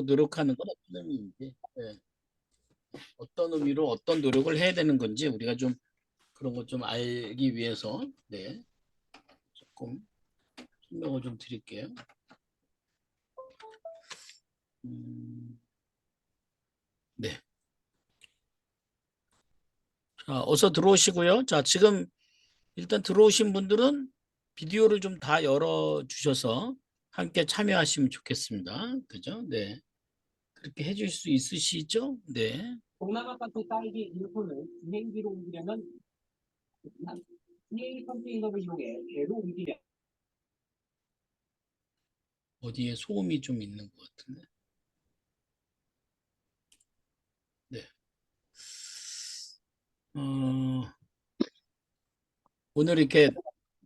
노력하는 건 어떤 의미인지, 예. 어떤 의미로 어떤 노력을 해야 되는 건지 우리가 좀 그런 것 좀 알기 위해서 네, 조금 설명을 좀 드릴게요. 네. 자, 어서 들어오시고요. 자, 지금 일단 들어오신 분들은 비디오를 좀 다 열어 주셔서 함께 참여하시면 좋겠습니다. 그죠? 네. 그렇게 해줄 수 있으시죠? 네. 동남아 카톡 딸기 일본을 비행기로 옮기려면 비행기 컨테이너를 이용해 배로 옮기려. 어디에 소음이 좀 있는 것 같은데. 네. 오늘 이렇게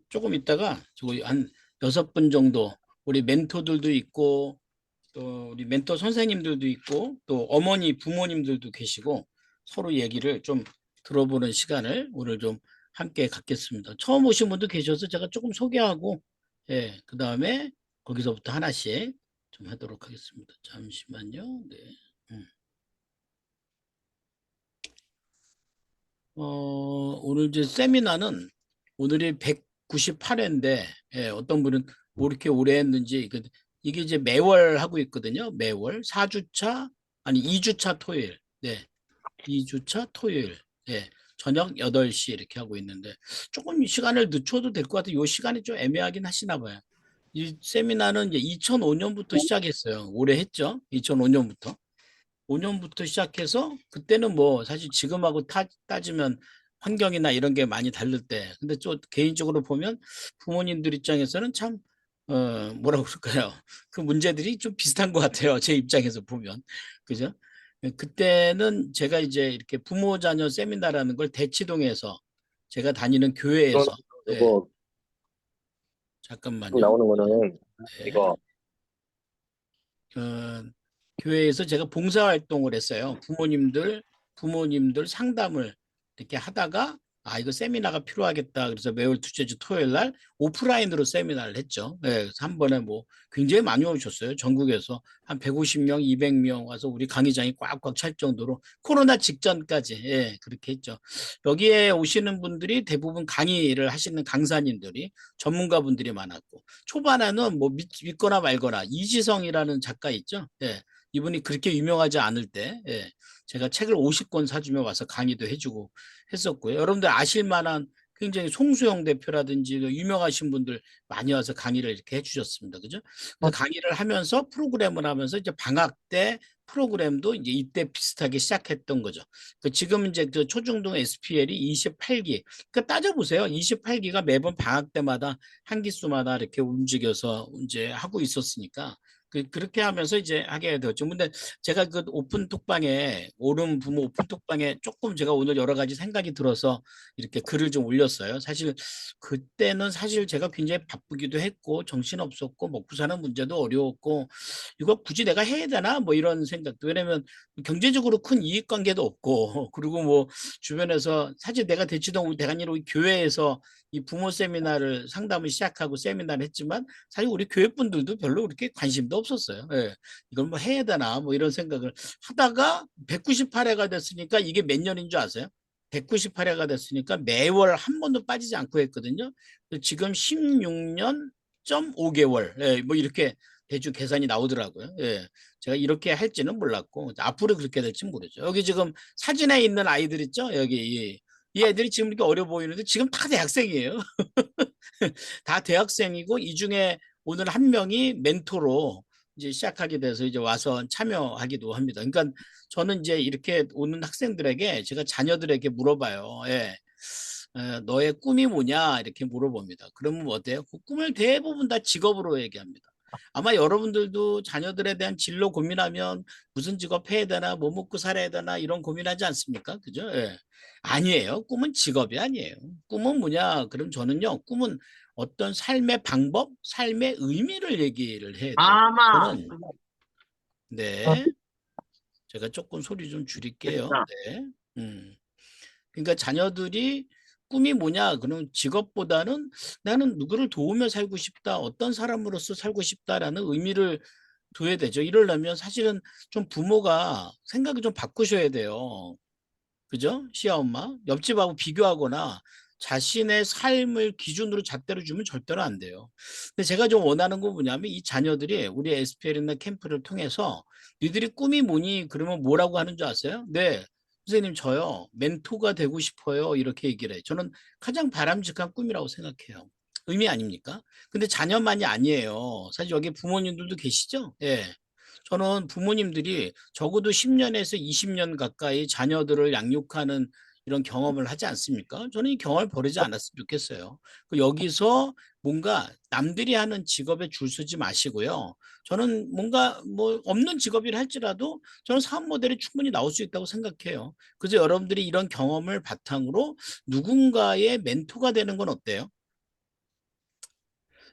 조금 있다가 저희 한 6분 정도 우리 멘토들도 있고 또 우리 멘토 선생님들도 있고 또 어머니 부모님들도 계시고 서로 얘기를 좀 들어보는 시간을 오늘 좀 함께 갖겠습니다. 처음 오신 분도 계셔서 제가 조금 소개하고 예, 그다음에 거기서부터 하나씩 좀 하도록 하겠습니다. 잠시만요. 네. 음. 오늘 이제 세미나는 오늘이 198회인데 예, 어떤 분은 뭐 이렇게 오래 했는지 이게 이제 매월 하고 있거든요. 매월 4주차 아니 2주차 토요일. 네. 2주차 토요일. 예. 저녁 8시 이렇게 하고 있는데 조금 시간을 늦춰도 될 것 같아요. 이 시간이 좀 애매하긴 하시나 봐요. 이 세미나는 이제 2005년부터 시작했어요. 올해 했죠. 2005년부터. 5년부터 시작해서 그때는 뭐 사실 지금하고 따지면 환경이나 이런 게 많이 다를 때 근데 또 개인적으로 보면 부모님들 입장에서는 참 뭐라고 그럴까요? 그 문제들이 좀 비슷한 것 같아요. 제 입장에서 보면. 그죠? 그때는 제가 이제 이렇게 부모 자녀 세미나라는 걸 대치동에서 제가 다니는 교회에서 예, 이거 잠깐만요. 나오는 거는 네. 이거 교회에서 제가 봉사활동을 했어요. 부모님들 상담을 이렇게 하다가 아 이거 세미나가 필요하겠다. 그래서 매월 둘째 주 토요일 날 오프라인으로 세미나를 했죠. 네, 그래서 한 번에 뭐 굉장히 많이 오셨어요. 전국에서 한 150명, 200명 와서 우리 강의장이 꽉꽉 찰 정도로 코로나 직전까지 예, 그렇게 했죠. 여기에 오시는 분들이 대부분 강의를 하시는 강사님들이 전문가분들이 많았고 초반에는 뭐 믿거나 말거나 이지성이라는 작가 있죠. 예. 이분이 그렇게 유명하지 않을 때 예, 제가 책을 50권 사주며 와서 강의도 해주고 했었고요. 여러분들 아실 만한 굉장히 송수영 대표라든지 유명하신 분들 많이 와서 강의를 이렇게 해주셨습니다. 그죠? 그래서 강의를 하면서 프로그램을 하면서 이제 방학 때 프로그램도 이제 이때 비슷하게 시작했던 거죠. 지금 이제 그 초중등 SPL이 28기. 그러니까 따져보세요. 28기가 매번 방학 때마다 한 기수마다 이렇게 움직여서 이제 하고 있었으니까 그렇게 하면서 이제 하게 되었죠. 근데 제가 그 오픈 톡방에 오름 부모 오픈 톡방에 조금 제가 오늘 여러 가지 생각이 들어서 이렇게 글을 좀 올렸어요. 사실 그때는 사실 제가 굉장히 바쁘기도 했고 정신 없었고 먹고 사는 문제도 어려웠고 이거 굳이 내가 해야 되나 뭐 이런 생각도 왜냐면 경제적으로 큰 이익 관계도 없고 그리고 뭐 주변에서 사실 내가 대치동 대관리로 교회에서 이 부모 세미나를 상담을 시작하고 세미나를 했지만 사실 우리 교회 분들도 별로 그렇게 관심도 없었어요. 예. 이걸 뭐 해야 되나 뭐 이런 생각을 하다가 198회가 됐으니까 이게 몇 년인 줄 아세요? 198회가 됐으니까 매월 한 번도 빠지지 않고 했거든요. 지금 16년 5개월 예, 뭐 이렇게 대충 계산이 나오더라고요. 예. 제가 이렇게 할지는 몰랐고 앞으로 그렇게 될지 모르죠. 여기 지금 사진에 있는 아이들 있죠? 여기 이 애들이 지금 이렇게 어려 보이는데 지금 다 대학생이에요. 다 대학생이고 이 중에 오늘 한 명이 멘토로 이제 시작하게 돼서 이제 와서 참여하기도 합니다. 그러니까 저는 이제 이렇게 오는 학생들에게 제가 자녀들에게 물어봐요. 예. 너의 꿈이 뭐냐 이렇게 물어봅니다. 그러면 뭐 어때요? 그 꿈을 대부분 다 직업으로 얘기합니다. 아마 여러분들도 자녀들에 대한 진로 고민하면 무슨 직업 해야 되나 뭐 먹고 살아야 되나 이런 고민하지 않습니까? 그죠? 예. 아니에요. 꿈은 직업이 아니에요. 꿈은 뭐냐? 그럼 저는요. 꿈은 어떤 삶의 방법, 삶의 의미를 얘기를 해야 돼요. 아마 저는 네. 제가 조금 소리 좀 줄일게요. 네. 그러니까 자녀들이 꿈이 뭐냐? 그런 직업보다는 나는 누구를 도우며 살고 싶다. 어떤 사람으로서 살고 싶다라는 의미를 둬야 되죠. 이러려면 사실은 좀 부모가 생각을 좀 바꾸셔야 돼요. 그죠? 시아엄마. 옆집하고 비교하거나 자신의 삶을 기준으로 잣대로 주면 절대로 안 돼요. 근데 제가 좀 원하는 건 뭐냐면 이 자녀들이 우리 SPL이나 캠프를 통해서 니들이 꿈이 뭐니? 그러면 뭐라고 하는 줄 아세요? 네. 선생님 저요. 멘토가 되고 싶어요. 이렇게 얘기를 해요. 저는 가장 바람직한 꿈이라고 생각해요. 의미 아닙니까? 근데 자녀만이 아니에요. 사실 여기 부모님들도 계시죠? 예. 저는 부모님들이 적어도 10년에서 20년 가까이 자녀들을 양육하는 이런 경험을 하지 않습니까? 저는 이 경험을 버리지 않았으면 좋겠어요. 여기서 뭔가 남들이 하는 직업에 줄 서지 마시고요. 저는 뭔가 뭐 없는 직업이라 할지라도 저는 사업 모델이 충분히 나올 수 있다고 생각해요. 그래서 여러분들이 이런 경험을 바탕으로 누군가의 멘토가 되는 건 어때요?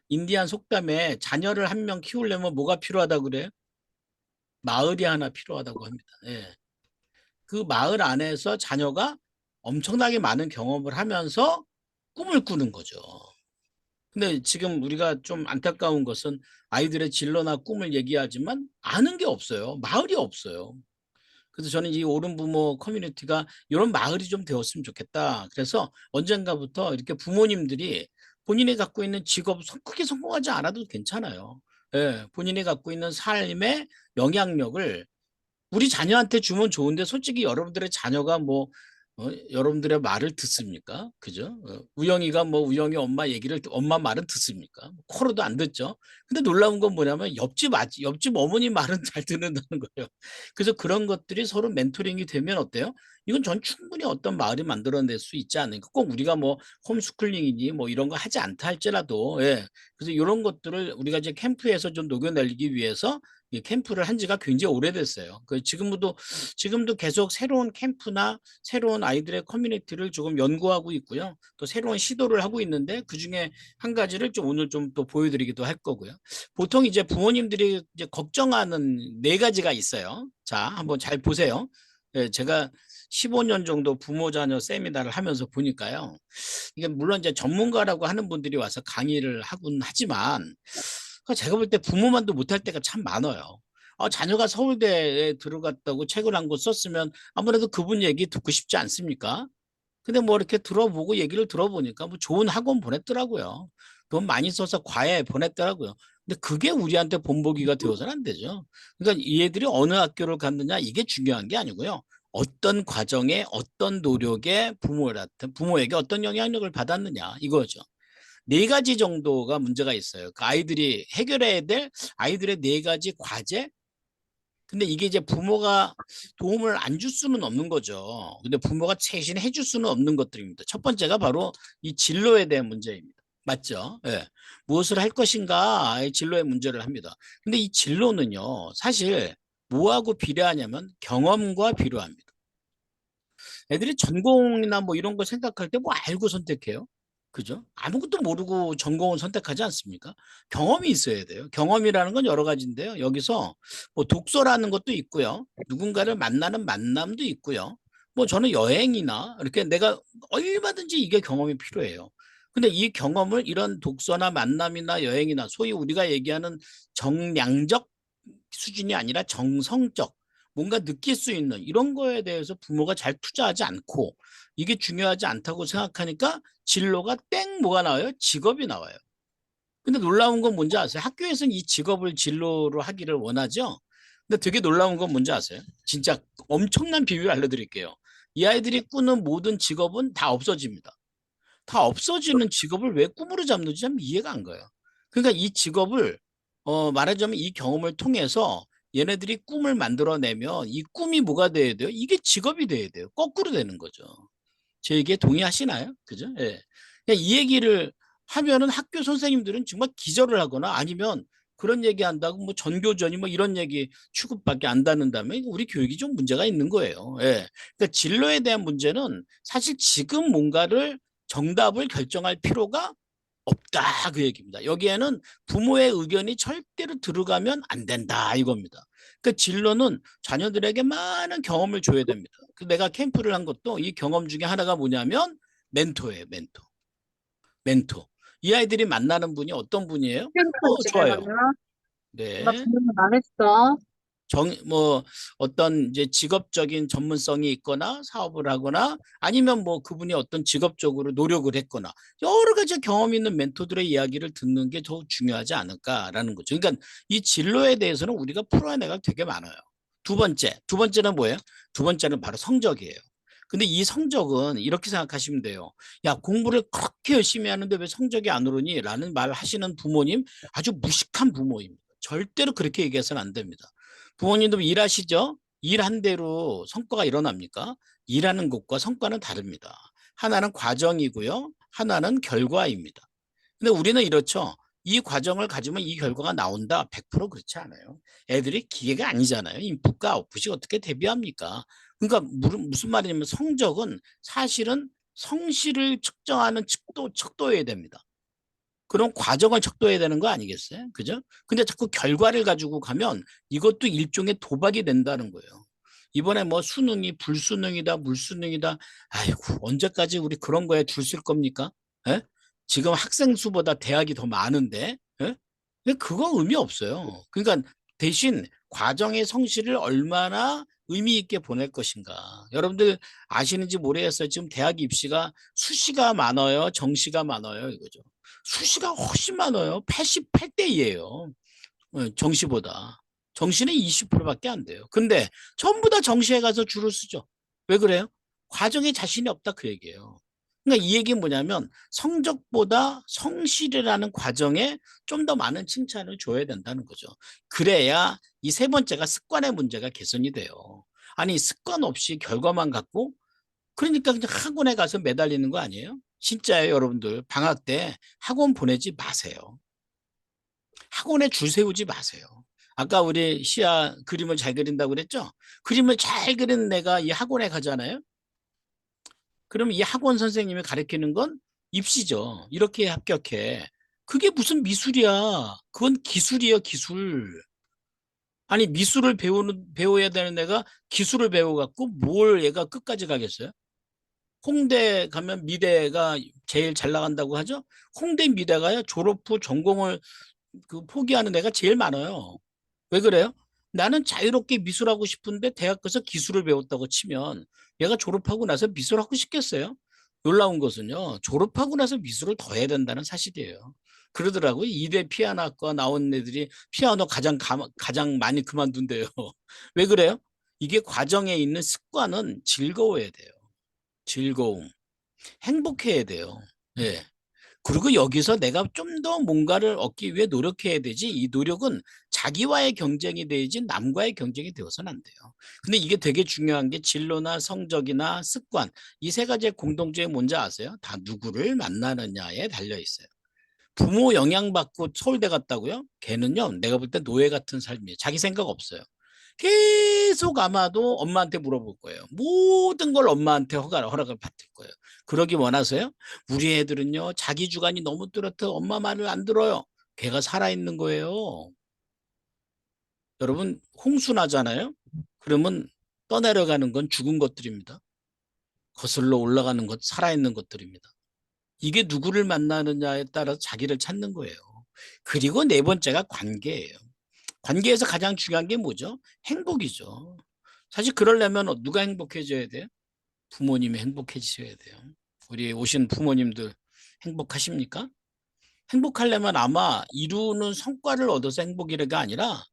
인디안 속담에 자녀를 한 명 키우려면 뭐가 필요하다고 그래요? 마을이 하나 필요하다고 합니다. 예. 그 마을 안에서 자녀가 엄청나게 많은 경험을 하면서 꿈을 꾸는 거죠. 근데 지금 우리가 좀 안타까운 것은 아이들의 진로나 꿈을 얘기하지만 아는 게 없어요. 마을이 없어요. 그래서 저는 이 옳은 부모 커뮤니티가 이런 마을이 좀 되었으면 좋겠다. 그래서 언젠가부터 이렇게 부모님들이 본인이 갖고 있는 직업 크게 성공하지 않아도 괜찮아요. 예, 본인이 갖고 있는 삶의 영향력을 우리 자녀한테 주면 좋은데 솔직히 여러분들의 자녀가 뭐 여러분들의 말을 듣습니까? 그죠? 우영이가 뭐 우영이 엄마 얘기를 엄마 말은 듣습니까? 코로도 안 듣죠. 근데 놀라운 건 뭐냐면 옆집 어머니 말은 잘 듣는다는 거예요. 그래서 그런 것들이 서로 멘토링이 되면 어때요? 이건 전 충분히 어떤 마을이 만들어낼 수 있지 않을까. 꼭 우리가 뭐 홈스쿨링이니 뭐 이런 거 하지 않다 할지라도 예. 그래서 이런 것들을 우리가 이제 캠프에서 좀 녹여내기 위해서 이 캠프를 한 지가 굉장히 오래됐어요. 지금도 계속 새로운 캠프나 새로운 아이들의 커뮤니티를 조금 연구하고 있고요. 또 새로운 시도를 하고 있는데 그중에 한 가지를 좀 오늘 좀 또 보여드리기도 할 거고요. 보통 이제 부모님들이 이제 걱정하는 네 가지가 있어요. 자, 한번 잘 보세요. 예, 제가 15년 정도 부모 자녀 세미나를 하면서 보니까요. 이게 물론 이제 전문가라고 하는 분들이 와서 강의를 하곤 하지만 제가 볼 때 부모만도 못할 때가 참 많아요. 자녀가 서울대에 들어갔다고 책을 한 권 썼으면 아무래도 그분 얘기 듣고 싶지 않습니까? 근데 뭐 이렇게 들어보고 얘기를 들어보니까 뭐 좋은 학원 보냈더라고요. 돈 많이 써서 과외 보냈더라고요. 근데 그게 우리한테 본보기가 되어서는 안 되죠. 그러니까 이 애들이 어느 학교를 갔느냐 이게 중요한 게 아니고요. 어떤 과정에 어떤 노력에 부모에게 어떤 영향력을 받았느냐 이거죠. 네 가지 정도가 문제가 있어요. 그 아이들이 해결해야 될 아이들의 네 가지 과제. 근데 이게 이제 부모가 도움을 안 줄 수는 없는 거죠. 근데 부모가 대신 해줄 수는 없는 것들입니다. 첫 번째가 바로 이 진로에 대한 문제입니다. 맞죠? 예. 무엇을 할 것인가 이 진로의 문제를 합니다. 근데 이 진로는요, 사실 뭐하고 비례하냐면 경험과 비례합니다. 애들이 전공이나 뭐 이런 거 생각할 때 뭐 알고 선택해요? 그죠? 아무것도 모르고 전공을 선택하지 않습니까? 경험이 있어야 돼요. 경험이라는 건 여러 가지인데요. 여기서 뭐 독서라는 것도 있고요. 누군가를 만나는 만남도 있고요. 뭐 저는 여행이나 이렇게 내가 얼마든지 이게 경험이 필요해요. 근데 이 경험을 이런 독서나 만남이나 여행이나 소위 우리가 얘기하는 정량적 수준이 아니라 정성적 뭔가 느낄 수 있는 이런 거에 대해서 부모가 잘 투자하지 않고 이게 중요하지 않다고 생각하니까 진로가 땡 뭐가 나와요? 직업이 나와요. 근데 놀라운 건 뭔지 아세요? 학교에서는 이 직업을 진로로 하기를 원하죠. 근데 되게 놀라운 건 뭔지 아세요? 진짜 엄청난 비밀을 알려드릴게요. 이 아이들이 꾸는 모든 직업은 다 없어집니다. 다 없어지는 직업을 왜 꿈으로 잡는지 참 이해가 안 가요. 그러니까 이 직업을 말하자면 이 경험을 통해서 얘네들이 꿈을 만들어내면 이 꿈이 뭐가 돼야 돼요? 이게 직업이 돼야 돼요. 거꾸로 되는 거죠. 제 얘기에 동의하시나요? 그죠? 예. 그러니까 이 얘기를 하면은 학교 선생님들은 정말 기절을 하거나 아니면 그런 얘기 한다고 뭐 전교전이 뭐 이런 얘기 취급밖에 안 받는다면 우리 교육이 좀 문제가 있는 거예요. 예. 그러니까 진로에 대한 문제는 사실 지금 뭔가를 정답을 결정할 필요가 없다 그 얘기입니다. 여기에는 부모의 의견이 절대로 들어가면 안 된다 이겁니다. 그 진로는 자녀들에게 많은 경험을 줘야 됩니다. 내가 캠프를 한 것도 이 경험 중에 하나가 뭐냐면 멘토예요, 멘토. 멘토. 이 아이들이 만나는 분이 어떤 분이에요? 캠프 좋아요. 집에서요? 나 네. 질문 안 했어. 뭐 어떤 이제 직업적인 전문성이 있거나 사업을 하거나 아니면 뭐 그분이 어떤 직업적으로 노력을 했거나 여러 가지 경험 있는 멘토들의 이야기를 듣는 게 더 중요하지 않을까라는 거죠. 그러니까 이 진로에 대해서는 우리가 풀어야 내가 되게 많아요. 두 번째는 뭐예요? 두 번째는 바로 성적이에요. 근데 이 성적은 이렇게 생각하시면 돼요. 야, 공부를 그렇게 열심히 하는데 왜 성적이 안 오르니? 라는 말 하시는 부모님 아주 무식한 부모입니다. 절대로 그렇게 얘기해서는 안 됩니다. 부모님도 일하시죠? 일한 대로 성과가 일어납니까? 일하는 것과 성과는 다릅니다. 하나는 과정이고요. 하나는 결과입니다. 근데 우리는 이렇죠. 이 과정을 가지면 이 결과가 나온다. 100% 그렇지 않아요. 애들이 기계가 아니잖아요. 인풋과 아웃풋이 어떻게 대비합니까? 그러니까 무슨 말이냐면 성적은 사실은 성실을 측정하는 척도해야 됩니다. 그런 과정을 척도해야 되는 거 아니겠어요? 그죠? 근데 자꾸 결과를 가지고 가면 이것도 일종의 도박이 된다는 거예요. 이번에 뭐 수능이 불수능이다, 물수능이다. 아이고, 언제까지 우리 그런 거에 줄 쓸 겁니까? 예? 지금 학생 수보다 대학이 더 많은데, 예? 근데 그거 의미 없어요. 그러니까 대신 과정의 성실을 얼마나 의미 있게 보낼 것인가. 여러분들 아시는지 모르겠어요. 지금 대학 입시가 수시가 많아요, 정시가 많아요, 이거죠. 수시가 훨씬 많아요. 88대 2예요. 정시보다. 정시는 20%밖에 안 돼요. 근데 전부 다 정시에 가서 줄을 쓰죠. 왜 그래요? 과정에 자신이 없다 그 얘기예요. 그러니까 이 얘기는 뭐냐면 성적보다 성실이라는 과정에 좀 더 많은 칭찬을 줘야 된다는 거죠. 그래야 이 세 번째가 습관의 문제가 개선이 돼요. 아니 습관 없이 결과만 갖고 그러니까 그냥 학원에 가서 매달리는 거 아니에요? 진짜예요, 여러분들. 방학 때 학원 보내지 마세요. 학원에 줄 세우지 마세요. 아까 우리 시아 그림을 잘 그린다고 그랬죠? 그림을 잘 그린 내가 이 학원에 가잖아요? 그럼 이 학원 선생님이 가르치는 건 입시죠. 이렇게 합격해. 그게 무슨 미술이야. 그건 기술이에요, 기술. 아니, 미술을 배워야 되는 애가 기술을 배워갖고 뭘 얘가 끝까지 가겠어요? 홍대 가면 미대가 제일 잘 나간다고 하죠. 홍대 미대가요 졸업 후 전공을 포기하는 애가 제일 많아요. 왜 그래요? 나는 자유롭게 미술하고 싶은데 대학 가서 기술을 배웠다고 치면 얘가 졸업하고 나서 미술하고 싶겠어요? 놀라운 것은요. 졸업하고 나서 미술을 더 해야 된다는 사실이에요. 그러더라고요. 이대 피아노학과 나온 애들이 피아노 가장 많이 그만둔대요. 왜 그래요? 이게 과정에 있는 습관은 즐거워야 돼요. 즐거움. 행복해야 돼요. 예. 그리고 여기서 내가 좀 더 뭔가를 얻기 위해 노력해야 되지 이 노력은 자기와의 경쟁이 되지 남과의 경쟁이 되어서는 안 돼요. 근데 이게 되게 중요한 게 진로나 성적이나 습관 이 세 가지의 공통점이 뭔지 아세요? 다 누구를 만나느냐에 달려 있어요. 부모 영향받고 서울대 갔다고요? 걔는요 내가 볼 때 노예 같은 삶이에요. 자기 생각 없어요. 계속 아마도 엄마한테 물어볼 거예요. 모든 걸 엄마한테 허락을 받을 거예요. 그러기 원하세요? 우리 애들은요 자기 주관이 너무 뚜렷해 엄마 말을 안 들어요. 걔가 살아있는 거예요. 여러분 홍수 나잖아요. 그러면 떠내려가는 건 죽은 것들입니다. 거슬러 올라가는 것 살아있는 것들입니다. 이게 누구를 만나느냐에 따라서 자기를 찾는 거예요. 그리고 네 번째가 관계예요. 관계에서 가장 중요한 게 뭐죠? 행복이죠. 사실 그러려면 누가 행복해져야 돼요? 부모님이 행복해지셔야 돼요. 우리 오신 부모님들 행복하십니까? 행복하려면 아마 이루는 성과를 얻어서 행복이래가 아니라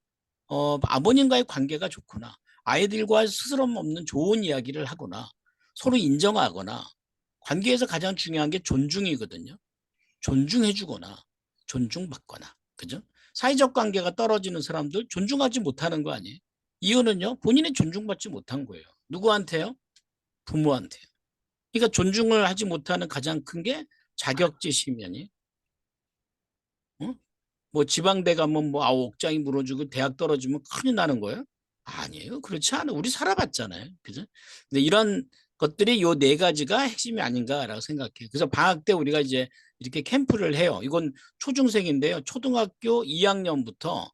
아버님과의 관계가 좋거나 아이들과 스스럼 없는 좋은 이야기를 하거나 서로 인정하거나 관계에서 가장 중요한 게 존중이거든요. 존중해주거나 존중받거나 그죠? 사회적 관계가 떨어지는 사람들 존중하지 못하는 거 아니에요? 이유는요 본인이 존중받지 못한 거예요. 누구한테요? 부모한테요. 그러니까 존중을 하지 못하는 가장 큰 게 자격지심이 어? 뭐 지방대 가면 뭐 옥장이 무너지고 대학 떨어지면 큰일 나는 거예요? 아니에요. 그렇지 않아요. 우리 살아봤잖아요. 그죠? 근데 이런 것들이 요 네 가지가 핵심이 아닌가라고 생각해요. 그래서 방학 때 우리가 이제 이렇게 캠프를 해요. 이건 초중생인데요. 초등학교 2학년부터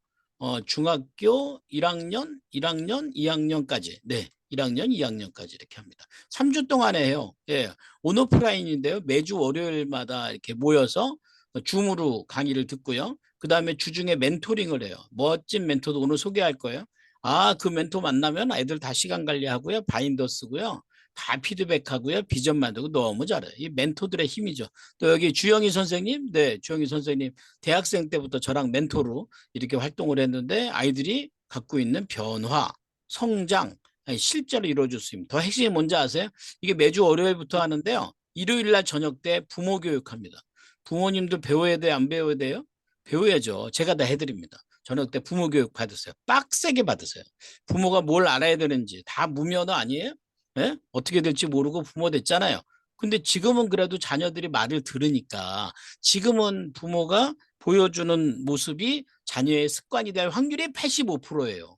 중학교 1학년, 1학년, 2학년까지. 네. 1학년, 2학년까지 이렇게 합니다. 3주 동안에 해요. 예. 온오프라인인데요. 매주 월요일마다 이렇게 모여서 줌으로 강의를 듣고요. 그다음에 주중에 멘토링을 해요. 멋진 멘토도 오늘 소개할 거예요. 아, 그 멘토 만나면 애들 다 시간 관리하고요. 바인더 쓰고요. 다 피드백하고요. 비전 만들고 너무 잘해요. 이 멘토들의 힘이죠. 또 여기 주영희 선생님, 네, 주영희 선생님 대학생 때부터 저랑 멘토로 이렇게 활동을 했는데 아이들이 갖고 있는 변화, 성장, 실제로 이루어질 수 있습니다. 더 핵심이 뭔지 아세요? 이게 매주 월요일부터 하는데요. 일요일 날 저녁 때 부모 교육합니다. 부모님들 배워야 돼, 안 배워야 돼요? 배워야죠. 제가 다 해드립니다. 저녁 때 부모 교육 받으세요. 빡세게 받으세요. 부모가 뭘 알아야 되는지 다 무면허 아니에요? 예? 어떻게 될지 모르고 부모 됐잖아요. 근데 지금은 그래도 자녀들이 말을 들으니까 지금은 부모가 보여주는 모습이 자녀의 습관이 될 확률이 85%예요.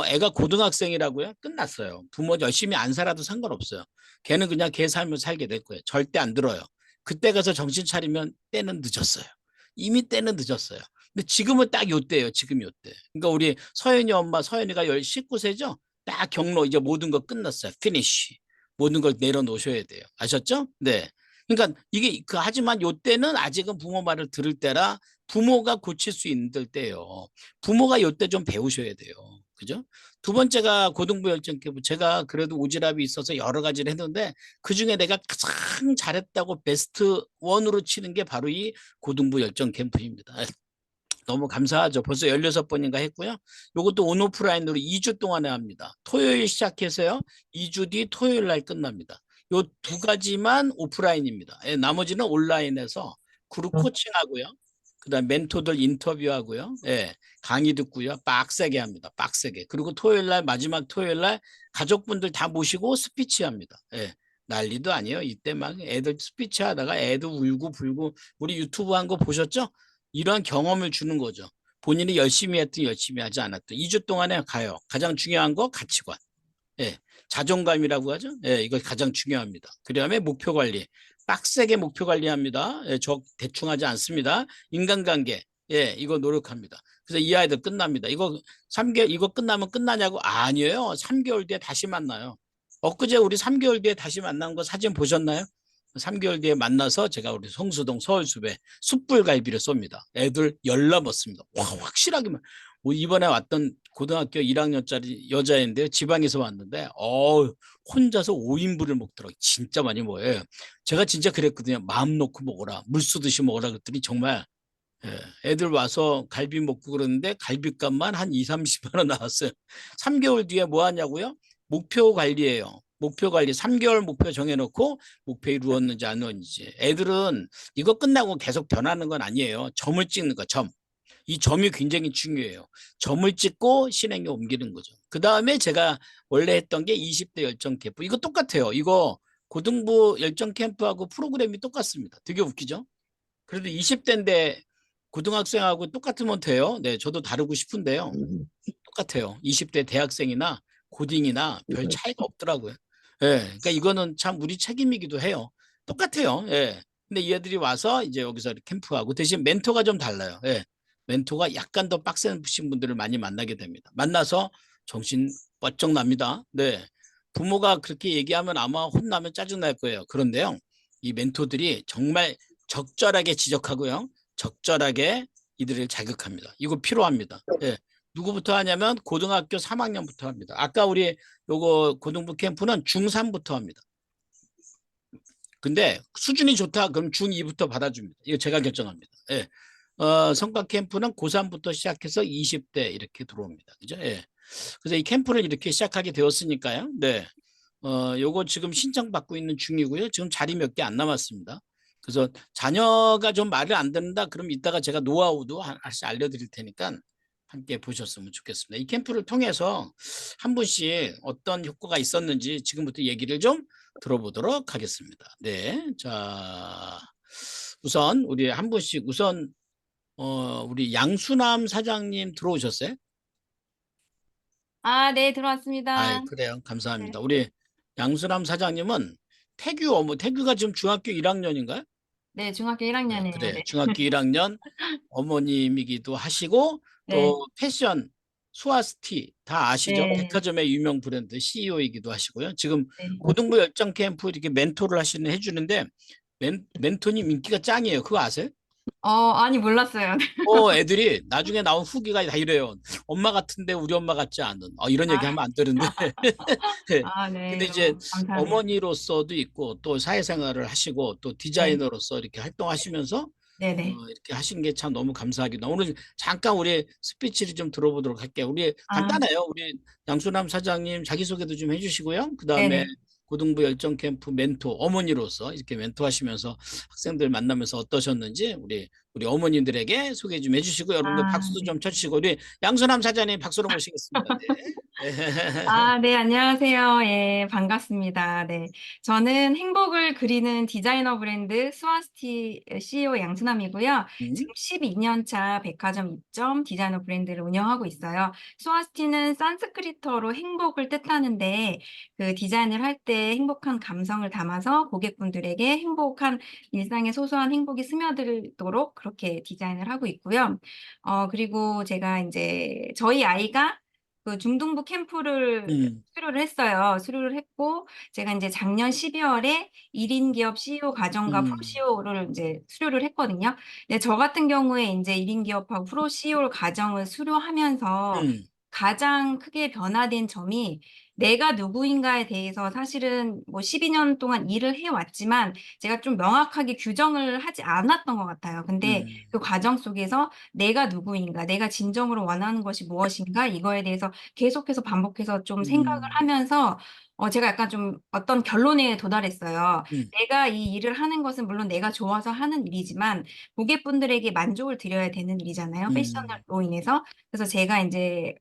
애가 고등학생이라고요? 끝났어요. 부모 열심히 안 살아도 상관없어요. 걔는 그냥 걔 삶을 살게 될 거예요. 절대 안 들어요. 그때 가서 정신 차리면 때는 늦었어요. 이미 때는 늦었어요. 근데 지금은 딱 요때예요. 지금 요때. 그러니까 우리 서연이 엄마, 서연이가 19세죠? 딱 경로 이제 모든 거 끝났어요. 피니쉬. 모든 걸 내려놓으셔야 돼요. 아셨죠? 네. 그러니까 이게 하지만 요때는 아직은 부모 말을 들을 때라 부모가 고칠 수 있는 때예요. 부모가 요때 좀 배우셔야 돼요. 그죠? 두 번째가 고등부 열정 캠프. 제가 그래도 오지랖이 있어서 여러 가지를 했는데 그중에 내가 가장 잘했다고 베스트 원으로 치는 게 바로 이 고등부 열정 캠프입니다. 너무 감사하죠. 벌써 16번인가 했고요. 이것도 온오프라인으로 2주 동안에 합니다. 토요일 시작해서요. 2주 뒤 토요일 날 끝납니다. 요 두 가지만 오프라인입니다. 나머지는 온라인에서 그룹 코칭하고요. 그다음 멘토들 인터뷰하고요. 예, 강의 듣고요. 빡세게 합니다. 빡세게. 그리고 토요일 날 마지막 토요일 날 가족분들 다 모시고 스피치 합니다. 예. 난리도 아니에요. 이때 막 애들 스피치 하다가 애들 울고 불고 우리 유튜브 한 거 보셨죠? 이런 경험을 주는 거죠. 본인이 열심히 했든 열심히 하지 않았든 2주 동안에 가요. 가장 중요한 거 가치관. 예, 자존감이라고 하죠. 예, 이거 가장 중요합니다. 그다음에 목표 관리. 빡세게 목표 관리합니다. 예, 저 대충 하지 않습니다. 인간관계. 예, 이거 노력합니다. 그래서 이 아이들 끝납니다. 이거 3개월, 이거 끝나면 끝나냐고? 아니에요. 3개월 뒤에 다시 만나요. 엊그제 우리 3개월 뒤에 다시 만난 거 사진 보셨나요? 3개월 뒤에 만나서 제가 우리 성수동 서울숲에 숯불갈비를 쏩니다. 애들 열 넘었습니다. 와, 확실하게만. 이번에 왔던 고등학교 1학년짜리 여자인데 지방에서 왔는데 혼자서 5인분을 먹더라고요. 진짜 많이 먹어요. 제가 진짜 그랬거든요. 마음 놓고 먹어라. 물 쏘듯이 먹어라 그랬더니 정말 애들 와서 갈비 먹고 그러는데 갈비값만 한 2, 30만 원 나왔어요. 3개월 뒤에 뭐 하냐고요? 목표 관리예요. 목표 관리 3개월 목표 정해놓고 목표 이루었는지 안 이루었는지. 애들은 이거 끝나고 계속 변하는 건 아니에요. 점을 찍는 거, 점. 이 점이 굉장히 중요해요. 점을 찍고 실행에 옮기는 거죠. 그 다음에 제가 원래 했던 게 20대 열정 캠프. 이거 똑같아요. 이거 고등부 열정 캠프하고 프로그램이 똑같습니다. 되게 웃기죠? 그래도 20대인데 고등학생하고 똑같으면 돼요. 네, 저도 다루고 싶은데요. 똑같아요. 20대 대학생이나 고딩이나 별 차이가 없더라고요. 예, 그러니까 이거는 참 우리 책임이기도 해요. 똑같아요. 예. 근데 얘들이 와서 이제 여기서 캠프하고 대신 멘토가 좀 달라요. 예. 멘토가 약간 더 빡센 분들을 많이 만나게 됩니다. 만나서 정신 번쩍 납니다. 네. 부모가 그렇게 얘기하면 아마 혼나면 짜증날 거예요. 그런데요. 이 멘토들이 정말 적절하게 지적하고요. 적절하게 이들을 자극합니다. 이거 필요합니다. 예. 누구부터 하냐면 고등학교 3학년부터 합니다. 아까 우리 요거 고등부 캠프는 중3부터 합니다. 근데 수준이 좋다 그럼 중2부터 받아줍니다. 이거 제가 결정합니다. 예. 성과 캠프는 고3부터 시작해서 20대 이렇게 들어옵니다. 그죠? 예. 그래서 이 캠프를 이렇게 시작하게 되었으니까요. 네. 요거 지금 신청받고 있는 중이고요. 지금 자리 몇 개 안 남았습니다. 그래서 자녀가 좀 말을 안 듣는다 그럼 이따가 제가 노하우도 하나씩 알려드릴 테니까 함께 보셨으면 좋겠습니다. 이 캠프를 통해서 한 분씩 어떤 효과가 있었는지 지금부터 얘기를 좀 들어보도록 하겠습니다. 네. 자, 우선 우리 한 분씩 우선 우리 양수남 사장님 들어오셨어요? 아, 네, 아, 들어왔습니다. 그래요. 네, 감사합니다. 우리 양수남 사장님은 태규가 지금 중학교 1학년인가요? 네, 중학교 네, 1학년이에요. 그래. 네. 중학교 1학년 어머님이기도 하시고 네, 또 패션 수아스티 다 아시죠? 네, 백화점의 유명 브랜드 CEO이기도 하시고요. 지금 네. 고등부 열정 캠프 이렇게 멘토를 해주는데 멘토님 인기가 짱이에요. 그거 아세요? 아니, 몰랐어요. 애들이 나중에 나온 후기가 다 이래요. 엄마 같은데 우리 엄마 같지 않은. 이런 얘기 아, 하면 안 되는데. 근데 네. 이제 감사합니다. 어머니로서도 있고 또 사회생활을 하시고 또 네. 디자이너로서 이렇게 활동하시면서 네네. 이렇게 하신 게 참 너무 감사하기도 하고. 오늘 잠깐 우리 스피치를 좀 들어보도록 할게요. 우리 아, 간단해요. 우리 양수남 사장님 자기소개도 좀 해주시고요. 그다음에 네네. 고등부 열정 캠프 멘토 어머니로서 이렇게 멘토하시면서 학생들 만나면서 어떠셨는지 우리 어머님들에게 소개 좀 해주시고 여러분들 아, 박수도 네. 좀 쳐주시고 우리 양수남 사장님 박수로 모시겠습니다. 네. 네, 안녕하세요. 예, 반갑습니다. 네. 저는 행복을 그리는 디자이너 브랜드 스와스티 CEO 양수남이고요. 음, 지금 12년 차 백화점 입점 디자이너 브랜드를 운영하고 있어요. 스와스티는 산스크리트어로 행복을 뜻하는데 그 디자인을 할 때 행복한 감성을 담아서 고객분들에게 행복한 일상의 소소한 행복이 스며들도록 그렇게 디자인을 하고 있고요. 그리고 제가 이제 저희 아이가 그 중등부 캠프를 음, 수료를 했어요. 수료를 했고, 제가 이제 작년 12월에 1인 기업 CEO 과정과 프로 음, CEO를 이제 수료를 했거든요. 근데 저 같은 경우에 이제 1인 기업하고 프로 CEO 과정을 수료하면서 음, 가장 크게 변화된 점이 내가 누구인가에 대해서 사실은 뭐 12년 동안 일을 해왔지만 제가 좀 명확하게 규정을 하지 않았던 것 같아요. 근데 음, 그 과정 속에서 내가 누구인가, 내가 진정으로 원하는 것이 무엇인가, 이거에 대해서 계속해서 반복해서 좀 생각을 음, 하면서 제가 약간 좀 어떤 결론에 도달했어요. 음, 내가 이 일을 하는 것은 물론 내가 좋아서 하는 일이지만 고객분들에게 만족을 드려야 되는 일이잖아요. 음, 패션으로 인해서. 그래서 제가 이제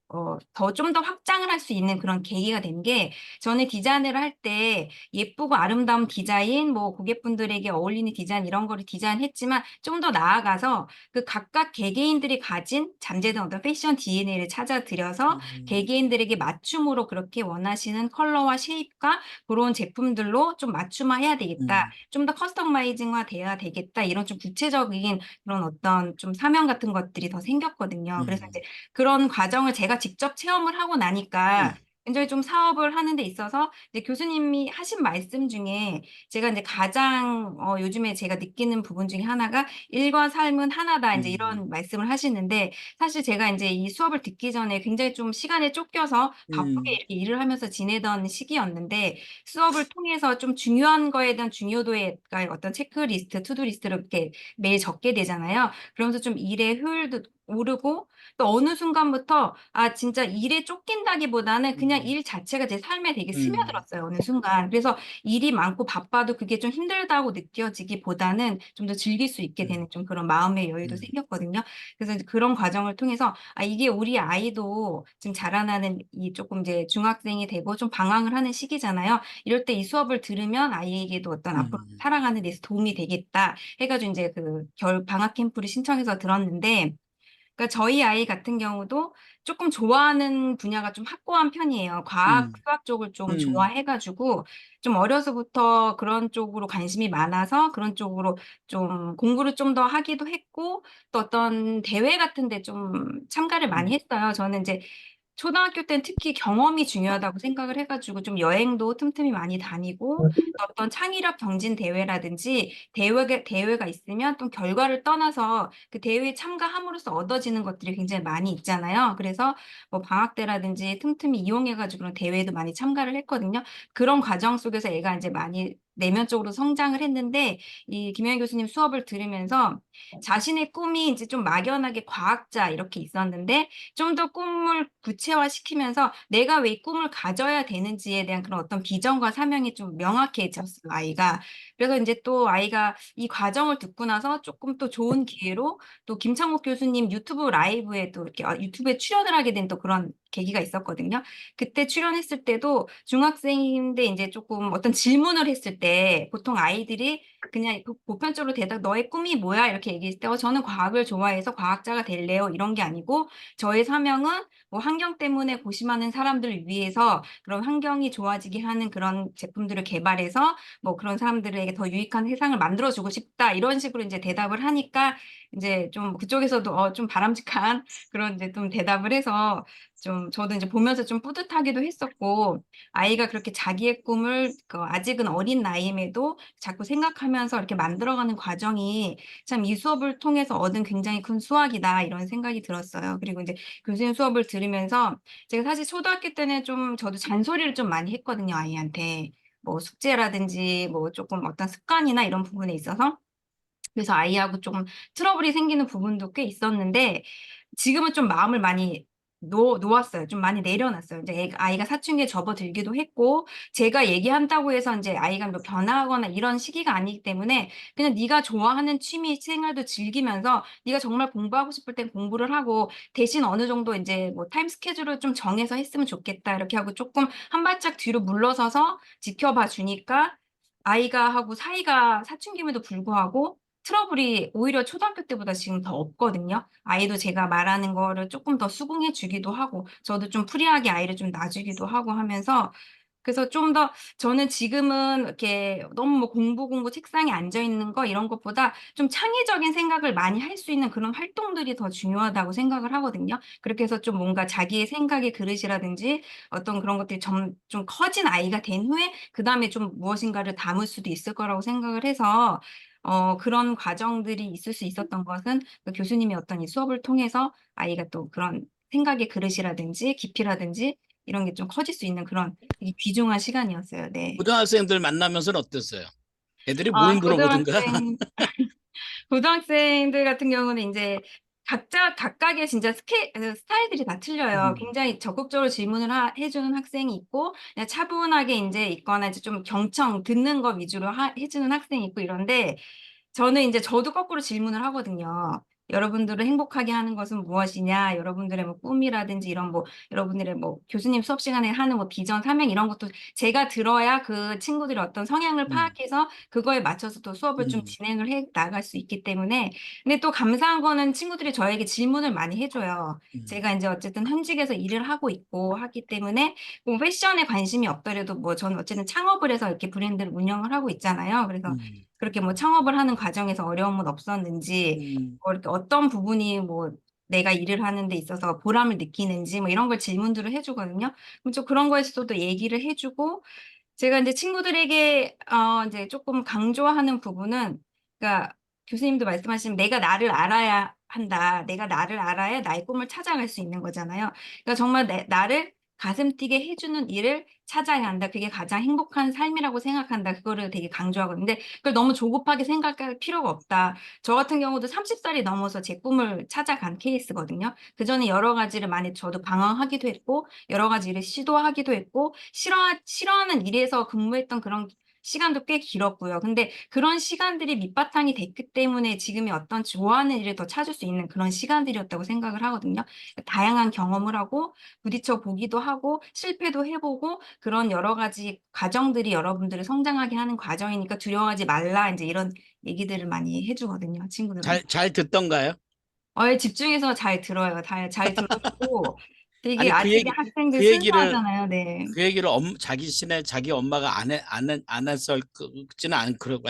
좀 더 확장을 할 수 있는 그런 계기가 된 게 저는 디자인을 할 때 예쁘고 아름다운 디자인, 뭐 고객분들에게 어울리는 디자인 이런 거를 디자인했지만 좀 더 나아가서 그 각각 개개인들이 가진 잠재된 어떤 패션 DNA를 찾아들여서 음, 개개인들에게 맞춤으로 그렇게 원하시는 컬러와 쉐입과 그런 제품들로 좀 맞춤화해야 되겠다. 음, 좀 더 커스터마이징화 돼야 되겠다. 이런 좀 구체적인 그런 어떤 좀 사명 같은 것들이 더 생겼거든요. 그래서 음, 이제 그런 과정을 제가 직접 체험을 하고 나니까 음, 굉장히 좀 사업을 하는 데 있어서 이제 교수님이 하신 말씀 중에 제가 이제 가장 요즘에 제가 느끼는 부분 중에 하나가 일과 삶은 하나다. 이제 음, 이런 말씀을 하시는데 사실 제가 이제 이 수업을 듣기 전에 굉장히 좀 시간에 쫓겨서 바쁘게 음, 이렇게 일을 하면서 지내던 시기였는데 수업을 통해서 좀 중요한 거에 대한 중요도의 어떤 체크리스트, 투두리스트를 이렇게 매일 적게 되잖아요. 그러면서 좀 일의 효율도 오르고 또 어느 순간부터 진짜 일에 쫓긴다기보다는 그냥 음, 일 자체가 제 삶에 되게 음, 스며들었어요. 어느 순간. 그래서 일이 많고 바빠도 그게 좀 힘들다고 느껴지기보다는 좀 더 즐길 수 있게 음, 되는 좀 그런 마음의 여유도 음, 생겼거든요. 그래서 이제 그런 과정을 통해서 이게 우리 아이도 지금 자라나는 이 조금 이제 중학생이 되고 좀 방황을 하는 시기잖아요. 이럴 때 이 수업을 들으면 아이에게도 어떤 앞으로 음, 살아가는 데서 도움이 되겠다 해가지고 이제 그 겨울 방학 캠프를 신청해서 들었는데 그러니까 저희 아이 같은 경우도 조금 좋아하는 분야가 좀 확고한 편이에요. 과학, 음, 수학 쪽을 좀 음, 좋아해가지고 좀 어려서부터 그런 쪽으로 관심이 많아서 그런 쪽으로 좀 공부를 좀 더 하기도 했고 또 어떤 대회 같은 데 좀 참가를 많이 음, 했어요. 저는 이제 초등학교 때는 특히 경험이 중요하다고 생각을 해가지고 좀 여행도 틈틈이 많이 다니고 또 어떤 창의력 경진 대회라든지 대회가 있으면 또 결과를 떠나서 그 대회에 참가함으로써 얻어지는 것들이 굉장히 많이 있잖아요. 그래서 뭐 방학 때라든지 틈틈이 이용해가지고 그런 대회도 많이 참가를 했거든요. 그런 과정 속에서 애가 이제 많이 내면적으로 성장을 했는데 이 김영희 교수님 수업을 들으면서 자신의 꿈이 이제 좀 막연하게 과학자 이렇게 있었는데 좀 더 꿈을 구체화시키면서 내가 왜 이 꿈을 가져야 되는지에 대한 그런 어떤 비전과 사명이 좀 명확해졌어요, 아이가. 그래서 이제 또 아이가 이 과정을 듣고 나서 조금 또 좋은 기회로 또 김창국 교수님 유튜브 라이브에 또 이렇게 유튜브에 출연을 하게 된 또 그런 계기가 있었거든요. 그때 출연했을 때도 중학생인데 이제 조금 어떤 질문을 했을 때 보통 아이들이 그냥 보편적으로 대답, 너의 꿈이 뭐야? 이렇게 얘기했을 때, 저는 과학을 좋아해서 과학자가 될래요. 이런 게 아니고, 저의 사명은 뭐 환경 때문에 고심하는 사람들을 위해서 그런 환경이 좋아지게 하는 그런 제품들을 개발해서 뭐 그런 사람들에게 더 유익한 세상을 만들어주고 싶다. 이런 식으로 이제 대답을 하니까 이제 좀 그쪽에서도 좀 바람직한 그런 이제 좀 대답을 해서 좀 저도 이제 보면서 좀 뿌듯하기도 했었고, 아이가 그렇게 자기의 꿈을 아직은 어린 나이임에도 자꾸 생각하면서 이렇게 만들어가는 과정이 참 이 수업을 통해서 얻은 굉장히 큰 수학이다 이런 생각이 들었어요. 그리고 이제 교수님 수업을 들으면서 제가 사실 초등학교 때는 좀 저도 잔소리를 좀 많이 했거든요, 아이한테. 뭐 숙제라든지 뭐 조금 어떤 습관이나 이런 부분에 있어서. 그래서 아이하고 조금 트러블이 생기는 부분도 꽤 있었는데 지금은 좀 마음을 많이 놓았어요. 좀 많이 내려놨어요. 이제 아이가 사춘기에 접어들기도 했고, 제가 얘기한다고 해서 이제 아이가 뭐 변화하거나 이런 시기가 아니기 때문에 그냥 네가 좋아하는 취미 생활도 즐기면서 네가 정말 공부하고 싶을 땐 공부를 하고, 대신 어느 정도 이제 뭐 타임 스케줄을 좀 정해서 했으면 좋겠다 이렇게 하고 조금 한 발짝 뒤로 물러서서 지켜봐 주니까 아이가 하고 사이가 사춘기임에도 불구하고 트러블이 오히려 초등학교 때보다 지금 더 없거든요. 아이도 제가 말하는 거를 조금 더 수긍해 주기도 하고, 저도 좀 프리하게 아이를 좀 놔주기도 하고 하면서, 그래서 좀 더 저는 지금은 이렇게 너무 뭐 공부 책상에 앉아 있는 거 이런 것보다 좀 창의적인 생각을 많이 할 수 있는 그런 활동들이 더 중요하다고 생각을 하거든요. 그렇게 해서 좀 뭔가 자기의 생각의 그릇이라든지 어떤 그런 것들이 좀 커진 아이가 된 후에 그다음에 좀 무엇인가를 담을 수도 있을 거라고 생각을 해서 그런 과정들이 있을 수 있었던 것은 그 교수님이 어떤 이 수업을 통해서 아이가 또 그런 생각의 그릇이라든지 깊이라든지 이런 게 좀 커질 수 있는 그런 되게 귀중한 시간이었어요. 네. 고등학생들 만나면서는 어땠어요? 애들이 뭘 아, 물어보든가. 고등학생들 같은 경우는 인제 각각의 진짜 스타일들이 다 틀려요. 음, 굉장히 적극적으로 질문을 해 주는 학생이 있고, 그냥 차분하게 인제 있거나 이제 좀 경청 듣는 거 위주로 해 주는 학생이 있고 이런데, 저는 인제 저도 거꾸로 질문을 하거든요. "여러분들을 행복하게 하는 것은 무엇이냐?" 여러분들의 뭐 꿈이라든지 이런 뭐 여러분들의 뭐 교수님 수업 시간에 하는 뭐 비전, 사명 이런 것도 제가 들어야 그 친구들의 어떤 성향을 음, 파악해서 그거에 맞춰서 또 수업을 좀 음, 진행을 해 나갈 수 있기 때문에. 근데 또 감사한 거는 친구들이 저에게 질문을 많이 해 줘요. 음, 제가 인제 어쨌든 현직에서 일을 하고 있고 하기 때문에 뭐 패션에 관심이 없더라도 뭐 저는 어쨌든 창업을 해서 이렇게 브랜드를 운영을 하고 있잖아요. 그래서 음, 그렇게 뭐 창업을 하는 과정에서 어려움은 없었는지, 음. 이렇게 어떤 부분이 뭐 내가 일을 하는 데 있어서 보람을 느끼는지 뭐 이런 걸 질문들을 해 주거든요. 그럼 좀 그런 거에서도 얘기를 해 주고, 제가 인제 친구들에게 인제 쪼끔 강조하는 부분은, 그러니까 교수님도 말씀하신 "내가 나를 알아야 한다. 내가 나를 알아야 나의 꿈을 찾아갈 수 있는 거잖아요." 그러니까 정말 나를 가슴 뛰게 해 주는 일을 찾아야 한다. 그게 가장 행복한 삶이라고 생각한다. 그거를 되게 강조하거든요. 근데 그걸 너무 조급하게 생각할 필요가 없다. 저 같은 경우도 30 살이 넘어서 제 꿈을 찾아간 케이스거든요. 그전에 여러 가지를 많이 저도 방황하기도 했고 여러 가지 일을 시도하기도 했고 싫어하는 일에서 근무했던 그런 시간도 꽤 길었고요. 근데 그런 시간들이 밑바탕이 됐기 때문에 지금의 어떤 좋아하는 일을 더 찾을 수 있는 그런 시간들이었다고 생각을 하거든요. 다양한 경험을 하고 부딪혀 보기도 하고 실패도 해 보고 그런 여러 가지 과정들이 여러분들을 성장하게 하는 과정이니까 두려워하지 말라, 인제 이런 얘기들을 많이 해 주거든요, 친구들한테. 잘 듣던가요? 예, 집중해서 잘 들어요. 잘 들어 주고 되게 아니 아직의 학생들 그 얘기를 순수하잖아요. 네. 그 얘기를 자기 자기 엄마가 안 했을지는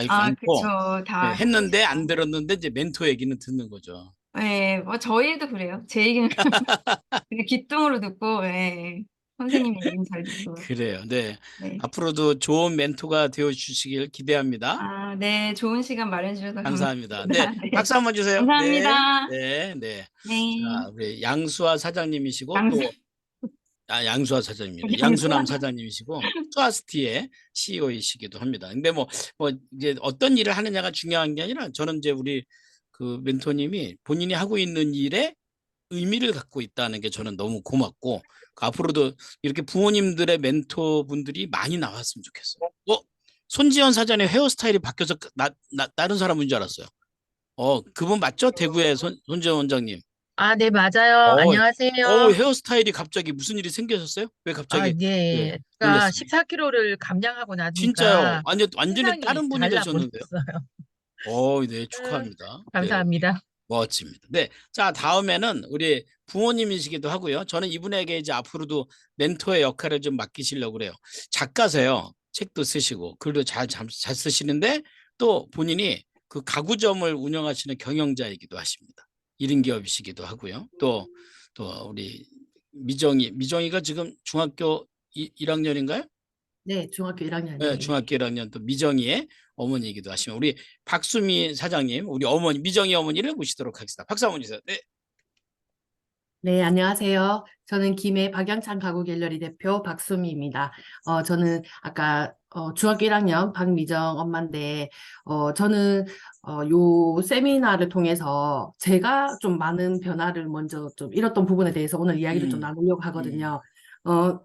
아, 않고, 그쵸. 다 예, 하고 했는데 싶어. 안 들었는데 이제 멘토 얘기는 듣는 거죠. 예. 뭐 저희 애도 그래요. 제 얘기는 그냥 귓등으로 듣고, 예. 선생님 얘기는 잘 듣고. 그래요. 네. 네. 앞으로도 좋은 멘토가 되어 주시길 기대합니다. 아, 네. 좋은 시간 마련해 주셔서 감사합니다. 감사합니다. 네. 네. 박수 한번 주세요. 네. 감사합니다. 네. 네. 네. 자, 우리 양수아 사장님이시고 양수 또 양수아 사장님이래. 양수아. 양수남 사장님이시고 트러스티의 CEO이시기도 합니다. 근데 뭐 이제 어떤 일을 하느냐가 중요한 게 아니라 저는 이제 우리 그 멘토님이 본인이 하고 있는 일에 의미를 갖고 있다는 게 저는 너무 고맙고, 그 앞으로도 이렇게 부모님들의 멘토분들이 많이 나왔으면 좋겠어요. 손지연 사장의 헤어스타일이 바뀌어서 다른 사람인 줄 알았어요. 그분 맞죠? 대구의 손지연 원장님. 아, 네, 맞아요. 어, 안녕하세요. 헤어스타일이 갑자기 무슨 일이 생기셨어요? 왜 아, 갑자기 예, 네. 제가 놀랐습니다. 14kg를 감량하고 진짜요? 나니까 완전히 세상이 다른 분이 되셨는데요. 달라버렸어요. 네, 음, 축하합니다. 네. 감사합니다. 멋집니다. 네. 자, 다음에는 우리 부모님이시기도 하고요. 저는 이분에게 이제 앞으로도 멘토의 역할을 좀 맡기시려고 그래요. 작가세요. 책도 쓰시고, 글도 잘 쓰시는데 또 본인이 그 가구점을 운영하시는 경영자이기도 하십니다. 1인 기업이시기도 하고요. 또 우리 미정이가 지금 중학교 1학년인가요? 네, 중학교 네, 1학년이에요. 중학교 1학년 또 미정이의 어머니이기도 하시면 우리 박수미 사장님, 우리 어머니 미정이 어머니를 모시도록 하겠습니다. 박수 한번 주세요. 네. 네, 안녕하세요. 저는 김해 박양찬 가구 갤러리 대표 박수미입니다. 저는 아까 중학교 1학년 박미정 엄마인데, 저는 요 세미나를 통해서 제가 좀 많은 변화를 먼저 좀 잃었던 부분에 대해서 오늘 이야기를 좀 나누려고 하거든요. 어,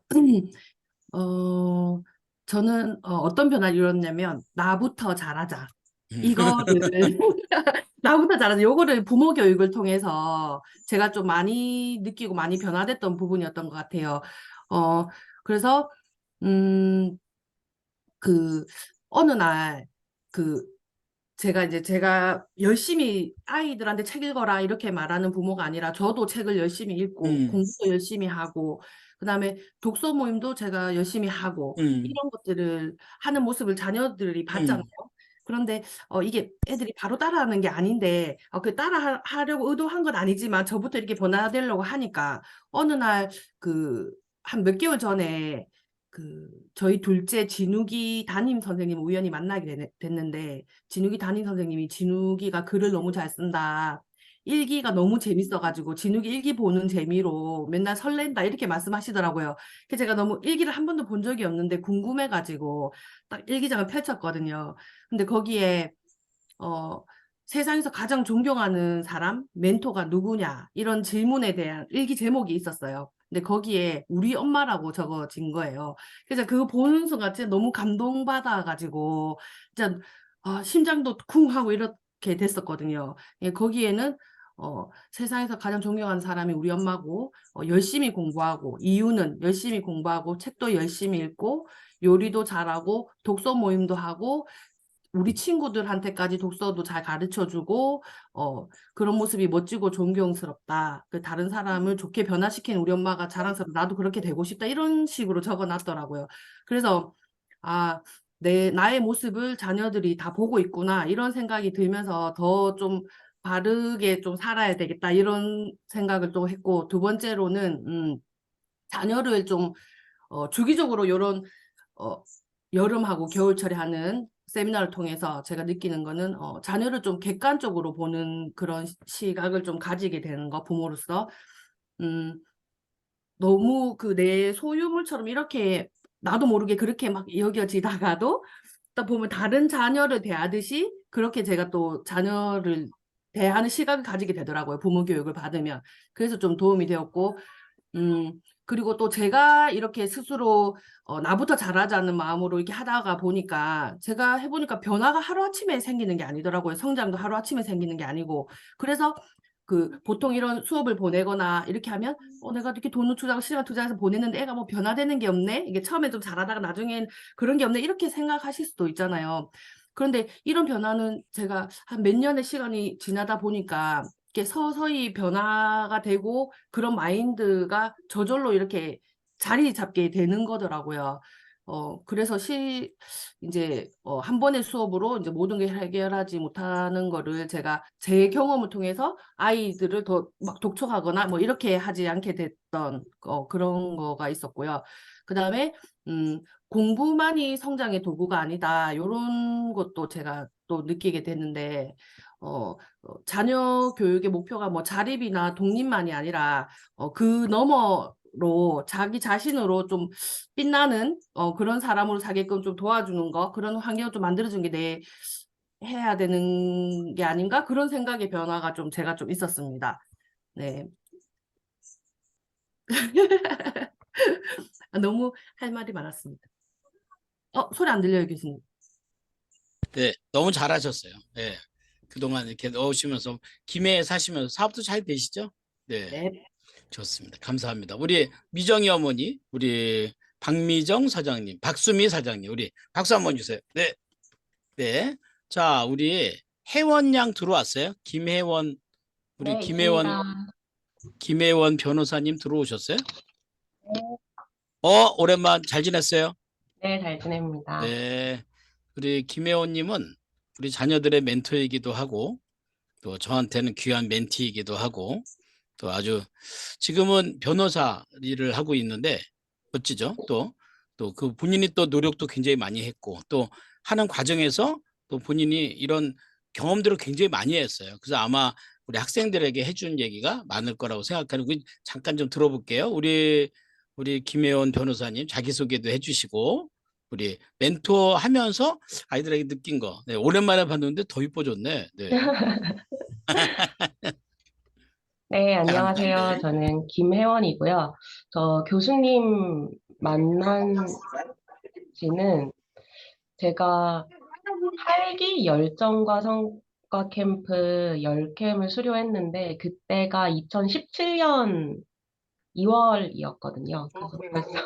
저는 어떤 변화를 잃었냐면 나부터 잘하자. 이거를 나부터 잘하자. 요거를 부모 교육을 통해서 제가 좀 많이 느끼고 많이 변화됐던 부분이었던 것 같아요. 그래서 그 어느 날 그 제가 열심히 아이들한테 책 읽어라 이렇게 말하는 부모가 아니라 저도 책을 열심히 읽고 공부도 열심히 하고 그다음에 독서 모임도 제가 열심히 하고 이런 것들을 하는 모습을 자녀들이 봤잖아요. 그런데 이게 애들이 바로 따라하는 게 아닌데 그 따라하려고 의도한 건 아니지만 저부터 이렇게 변화되려고 하니까 어느 날 한 몇 개월 전에 저희 둘째 진욱이 담임 선생님 우연히 만나게 됐는데 진욱이 담임 선생님이 진욱이가 글을 너무 잘 쓴다. 일기가 너무 재밌어가지고 진욱이 일기 보는 재미로 맨날 설렌다 이렇게 말씀하시더라고요. 그래서 제가 너무 일기를 한 번도 본 적이 없는데 궁금해가지고 딱 일기장을 펼쳤거든요. 근데 거기에 세상에서 가장 존경하는 사람, 멘토가 누구냐 이런 질문에 대한 일기 제목이 있었어요. 근데 거기에 우리 엄마라고 적어진 거예요. 그래서 그거 보는 순간 진짜 너무 감동받아가지고 진짜 심장도 쿵 하고 이렇게 됐었거든요. 예, 거기에는 세상에서 가장 존경하는 사람이 우리 엄마고 열심히 공부하고 이유는 열심히 공부하고 책도 열심히 읽고 요리도 잘하고 독서 모임도 하고 우리 친구들한테까지 독서도 잘 가르쳐주고 그런 모습이 멋지고 존경스럽다. 다른 사람을 좋게 변화시키는 우리 엄마가 자랑스럽다. 나도 그렇게 되고 싶다. 이런 식으로 적어놨더라고요. 그래서 나의 모습을 자녀들이 다 보고 있구나. 이런 생각이 들면서 더 좀 바르게 좀 살아야 되겠다. 이런 생각을 또 했고 두 번째로는 자녀를 좀 주기적으로 이런 여름하고 겨울철에 하는 세미나를 통해서 제가 느끼는 거는 자녀를 좀 객관적으로 보는 그런 시각을 좀 가지게 되는 거 부모로서 너무 내 소유물처럼 이렇게 나도 모르게 그렇게 막 여겨지다가도 또 보면 다른 자녀를 대하듯이 그렇게 제가 또 자녀를 대하는 시각을 가지게 되더라고요. 부모 교육을 받으면. 그래서 좀 도움이 되었고 그리고 또 제가 이렇게 스스로 나부터 잘하자는 마음으로 이렇게 하다가 보니까 제가 해보니까 변화가 하루아침에 생기는 게 아니더라고요. 성장도 하루아침에 생기는 게 아니고 그래서 보통 이런 수업을 보내거나 이렇게 하면 내가 이렇게 돈을 투자하고 시간 투자해서 보냈는데 애가 뭐 변화되는 게 없네. 이게 처음에 좀 잘하다가 나중엔 그런 게 없네. 이렇게 생각하실 수도 있잖아요. 그런데 이런 변화는 제가 한 몇 년의 시간이 지나다 보니까 이렇게 서서히 변화가 되고 그런 마인드가 저절로 이렇게 자리 잡게 되는 거더라고요. 그래서 이제 한 번의 수업으로 이제 모든 게 해결하지 못하는 거를 제가 제 경험을 통해서 아이들을 더 막 독촉하거나 뭐 이렇게 하지 않게 됐던 그런 거가 있었고요. 그다음에 공부만이 성장의 도구가 아니다. 이런 것도 제가 또 느끼게 됐는데 자녀 교육의 목표가 뭐 자립이나 독립만이 아니라 그 너머로 자기 자신으로 좀 빛나는 그런 사람으로 살게끔 좀 도와주는 거 그런 환경을 좀 만들어주는 게 해야 되는 게 아닌가 그런 생각의 변화가 좀 제가 좀 있었습니다. 네. 너무 할 말이 많았습니다. 소리 안 들려요, 교수님. 네, 너무 잘하셨어요. 네. 그동안 이렇게 넣으시면서 김해에 사시면서 사업도 잘 되시죠? 네. 네. 좋습니다. 감사합니다. 우리 미정이 어머니, 우리 박미정 사장님, 박수미 사장님, 우리 박수 한번 주세요. 네. 네. 자, 우리 혜원 양 들어왔어요? 김혜원, 우리 네, 김혜원 변호사님 들어오셨어요? 네. 오랜만 잘 지냈어요? 네, 잘 지냅니다. 네. 우리 김혜원님은 우리 자녀들의 멘토이기도 하고 또 저한테는 귀한 멘티이기도 하고 또 아주 지금은 변호사 일을 하고 있는데 멋지죠. 또 그 본인이 또 노력도 굉장히 많이 했고 또 하는 과정에서 또 본인이 이런 경험들을 굉장히 많이 했어요. 그래서 아마 우리 학생들에게 해준 얘기가 많을 거라고 생각하는 거 잠깐 좀 들어볼게요. 우리 김혜원 변호사님 자기소개도 해주시고 우리 멘토 하면서 아이들에게 느낀 거. 네, 오랜만에 봤는데 더 이뻐졌네. 네. 네, 감사합니다. 안녕하세요. 네. 저는 김혜원이고요. 저 교수님 만난 지는 제가 8기 열정과 성과 캠프 10캠을 수료했는데 그때가 2017년 2월이었거든요. 그래서 벌써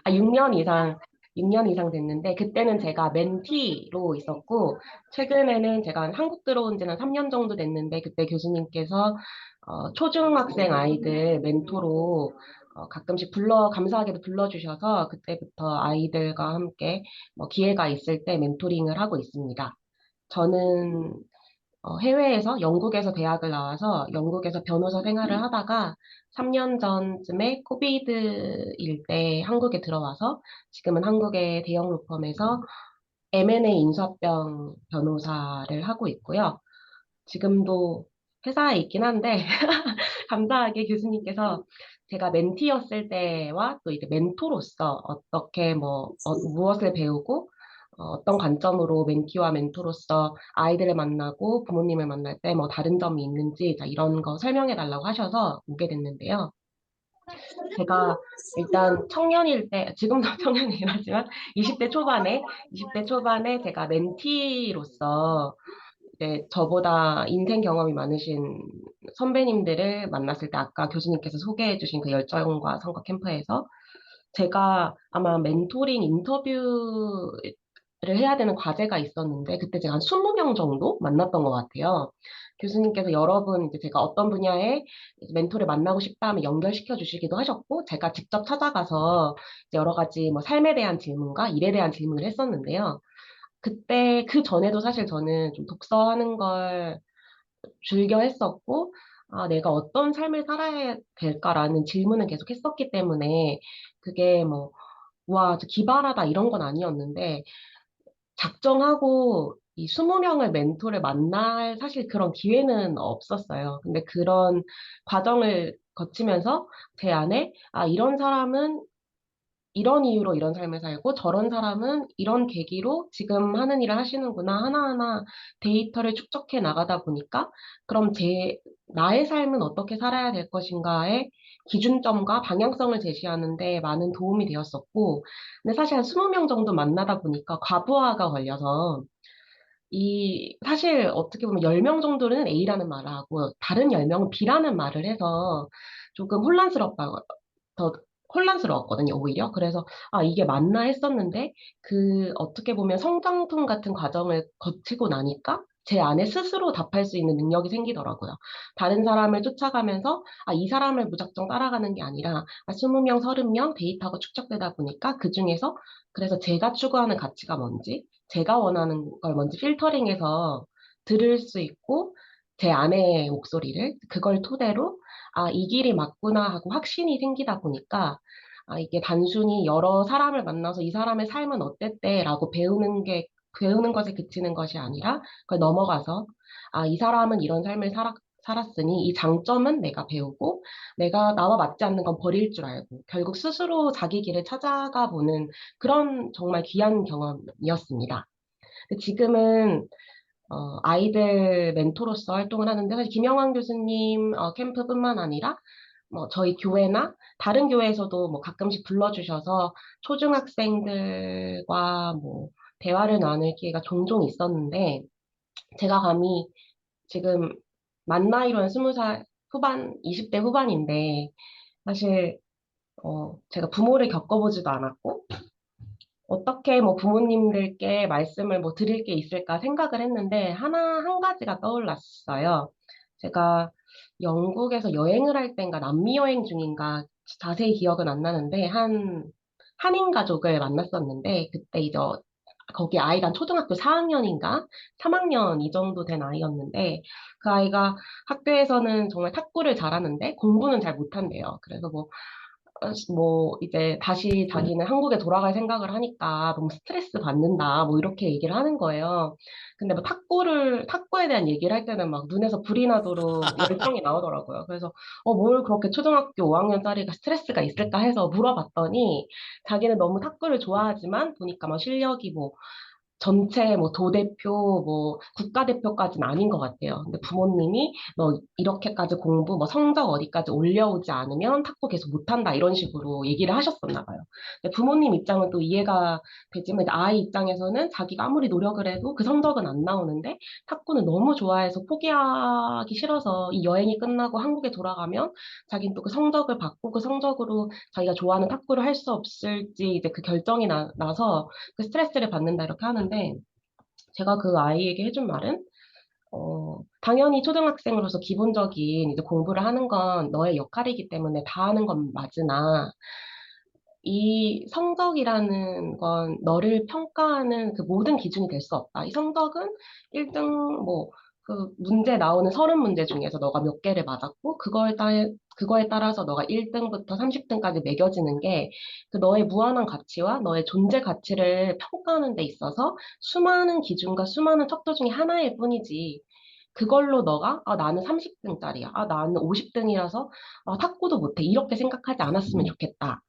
6년 이상 됐는데 그때는 제가 멘티로 있었고 최근에는 제가 한국 들어온 지는 3년 정도 됐는데 그때 교수님께서 초중학생 아이들 멘토로 가끔씩 감사하게도 불러주셔서 그때부터 아이들과 함께 뭐 기회가 있을 때 멘토링을 하고 있습니다. 저는 해외에서 영국에서 대학을 나와서 영국에서 변호사 생활을 하다가 3년 전쯤에 코비드일 때 한국에 들어와서 지금은 한국의 대형 로펌에서 M&A 인수합병 변호사를 하고 있고요. 지금도 회사에 있긴 한데 감사하게 교수님께서 제가 멘티였을 때와 또 이제 멘토로서 어떻게 무엇을 배우고 어떤 관점으로 멘티와 멘토로서 아이들을 만나고 부모님을 만날 때 뭐 다른 점이 있는지 자, 이런 거 설명해 달라고 하셔서 오게 됐는데요. 제가 일단 청년일 때, 지금도 청년이긴 하지만 20대 초반에 제가 멘티로서 이제 저보다 인생 경험이 많으신 선배님들을 만났을 때 아까 교수님께서 소개해 주신 그 열정과 성과 캠프에서 제가 아마 멘토링 인터뷰를 해야 되는 과제가 있었는데 그때 제가 한 20명 정도 만났던 것 같아요. 교수님께서 여러 분 이제 제가 어떤 분야에 이제 멘토를 만나고 싶다 하면 연결시켜 주시기도 하셨고 제가 직접 찾아가서 이제 여러 가지 뭐 삶에 대한 질문과 일에 대한 질문을 했었는데요. 그때 그 전에도 사실 저는 좀 독서하는 걸 즐겨 했었고, 아, 내가 어떤 삶을 살아야 될까라는 질문을 계속 했었기 때문에 그게 뭐, 와, 저 기발하다 이런 건 아니었는데, 작정하고 이 20명의 멘토를 만날 사실 그런 기회는 없었어요. 근데 그런 과정을 거치면서 제 안에, 아, 이런 사람은 이런 이유로 이런 삶을 살고 저런 사람은 이런 계기로 지금 하는 일을 하시는구나 하나하나 데이터를 축적해 나가다 보니까 그럼 나의 삶은 어떻게 살아야 될 것인가의 기준점과 방향성을 제시하는데 많은 도움이 되었었고 근데 사실 한 20명 정도 만나다 보니까 과부하가 걸려서 사실 어떻게 보면 10명 정도는 A라는 말을 하고 다른 10명은 B라는 말을 해서 조금 더 혼란스러웠거든요, 오히려. 그래서, 아, 이게 맞나 했었는데, 어떻게 보면 성장통 같은 과정을 거치고 나니까, 제 안에 스스로 답할 수 있는 능력이 생기더라고요. 다른 사람을 쫓아가면서, 아, 이 사람을 무작정 따라가는 게 아니라, 20명, 30명 데이터가 축적되다 보니까, 그 중에서, 그래서 제가 추구하는 가치가 뭔지, 제가 원하는 걸 먼저 필터링해서 들을 수 있고, 제 안의 목소리를, 그걸 토대로, 아, 이 길이 맞구나 하고 확신이 생기다 보니까, 아, 이게 단순히 여러 사람을 만나서 이 사람의 삶은 어땠대 라고 배우는 것에 그치는 것이 아니라, 그걸 넘어가서, 아, 이 사람은 이런 삶을 살았으니 이 장점은 내가 배우고, 나와 맞지 않는 건 버릴 줄 알고, 결국 스스로 자기 길을 찾아가 보는 그런 정말 귀한 경험이었습니다. 근데 지금은 아이들 멘토로서 활동을 하는데, 사실 김영환 교수님 캠프뿐만 아니라, 뭐, 저희 교회나 다른 교회에서도 뭐 가끔씩 불러주셔서 초중학생들과 뭐, 대화를 나눌 기회가 종종 있었는데, 제가 감히 지금 만 나이로는 20살 후반, 20대 후반인데, 사실, 제가 부모를 겪어보지도 않았고, 어떻게 뭐 부모님들께 말씀을 뭐 드릴 게 있을까 생각을 했는데 한 가지가 떠올랐어요. 제가 영국에서 여행을 할 때인가 남미 여행 중인가 자세히 기억은 안 나는데 한인 가족을 만났었는데 그때 이제 거기 아이가 초등학교 4학년인가 3학년 이 정도 된 아이였는데 그 아이가 학교에서는 정말 탁구를 잘하는데 공부는 잘 못한대요. 그래서 뭐 이제 다시 자기는 한국에 돌아갈 생각을 하니까 너무 스트레스 받는다 뭐 이렇게 얘기를 하는 거예요. 근데 뭐 탁구에 대한 얘기를 할 때는 막 눈에서 불이 나도록 열정이 나오더라고요. 그래서 뭘 그렇게 초등학교 5학년짜리가 스트레스가 있을까 해서 물어봤더니 자기는 너무 탁구를 좋아하지만 보니까 막 실력이 뭐 전체 뭐 도대표, 뭐 국가대표까지는 아닌 것 같아요. 근데 부모님이 너 이렇게까지 공부, 뭐 성적 어디까지 올려오지 않으면 탁구 계속 못한다 이런 식으로 얘기를 하셨었나 봐요. 근데 부모님 입장은 또 이해가 되지만 이제 아이 입장에서는 자기가 아무리 노력을 해도 그 성적은 안 나오는데 탁구는 너무 좋아해서 포기하기 싫어서 이 여행이 끝나고 한국에 돌아가면 자기는 또 그 성적을 받고 그 성적으로 자기가 좋아하는 탁구를 할 수 없을지 이제 그 결정이 나서 그 스트레스를 받는다 이렇게 하는데 제가 그 아이에게 해준 말은 당연히 초등학생으로서 기본적인 이제 공부를 하는 건 너의 역할이기 때문에 다 하는 건 맞으나 이 성적이라는 건 너를 평가하는 그 모든 기준이 될 수 없다. 이 성적은 1등 뭐 그 문제 나오는 30문제 중에서 너가 몇 개를 맞았고 그거에 따라서 너가 1등부터 30등까지 매겨지는 게 그 너의 무한한 가치와 너의 존재 가치를 평가하는 데 있어서 수많은 기준과 수많은 척도 중에 하나일 뿐이지. 그걸로 너가 나는 30등짜리야. 나는 50등이라서 탁구도 못해. 이렇게 생각하지 않았으면 좋겠다.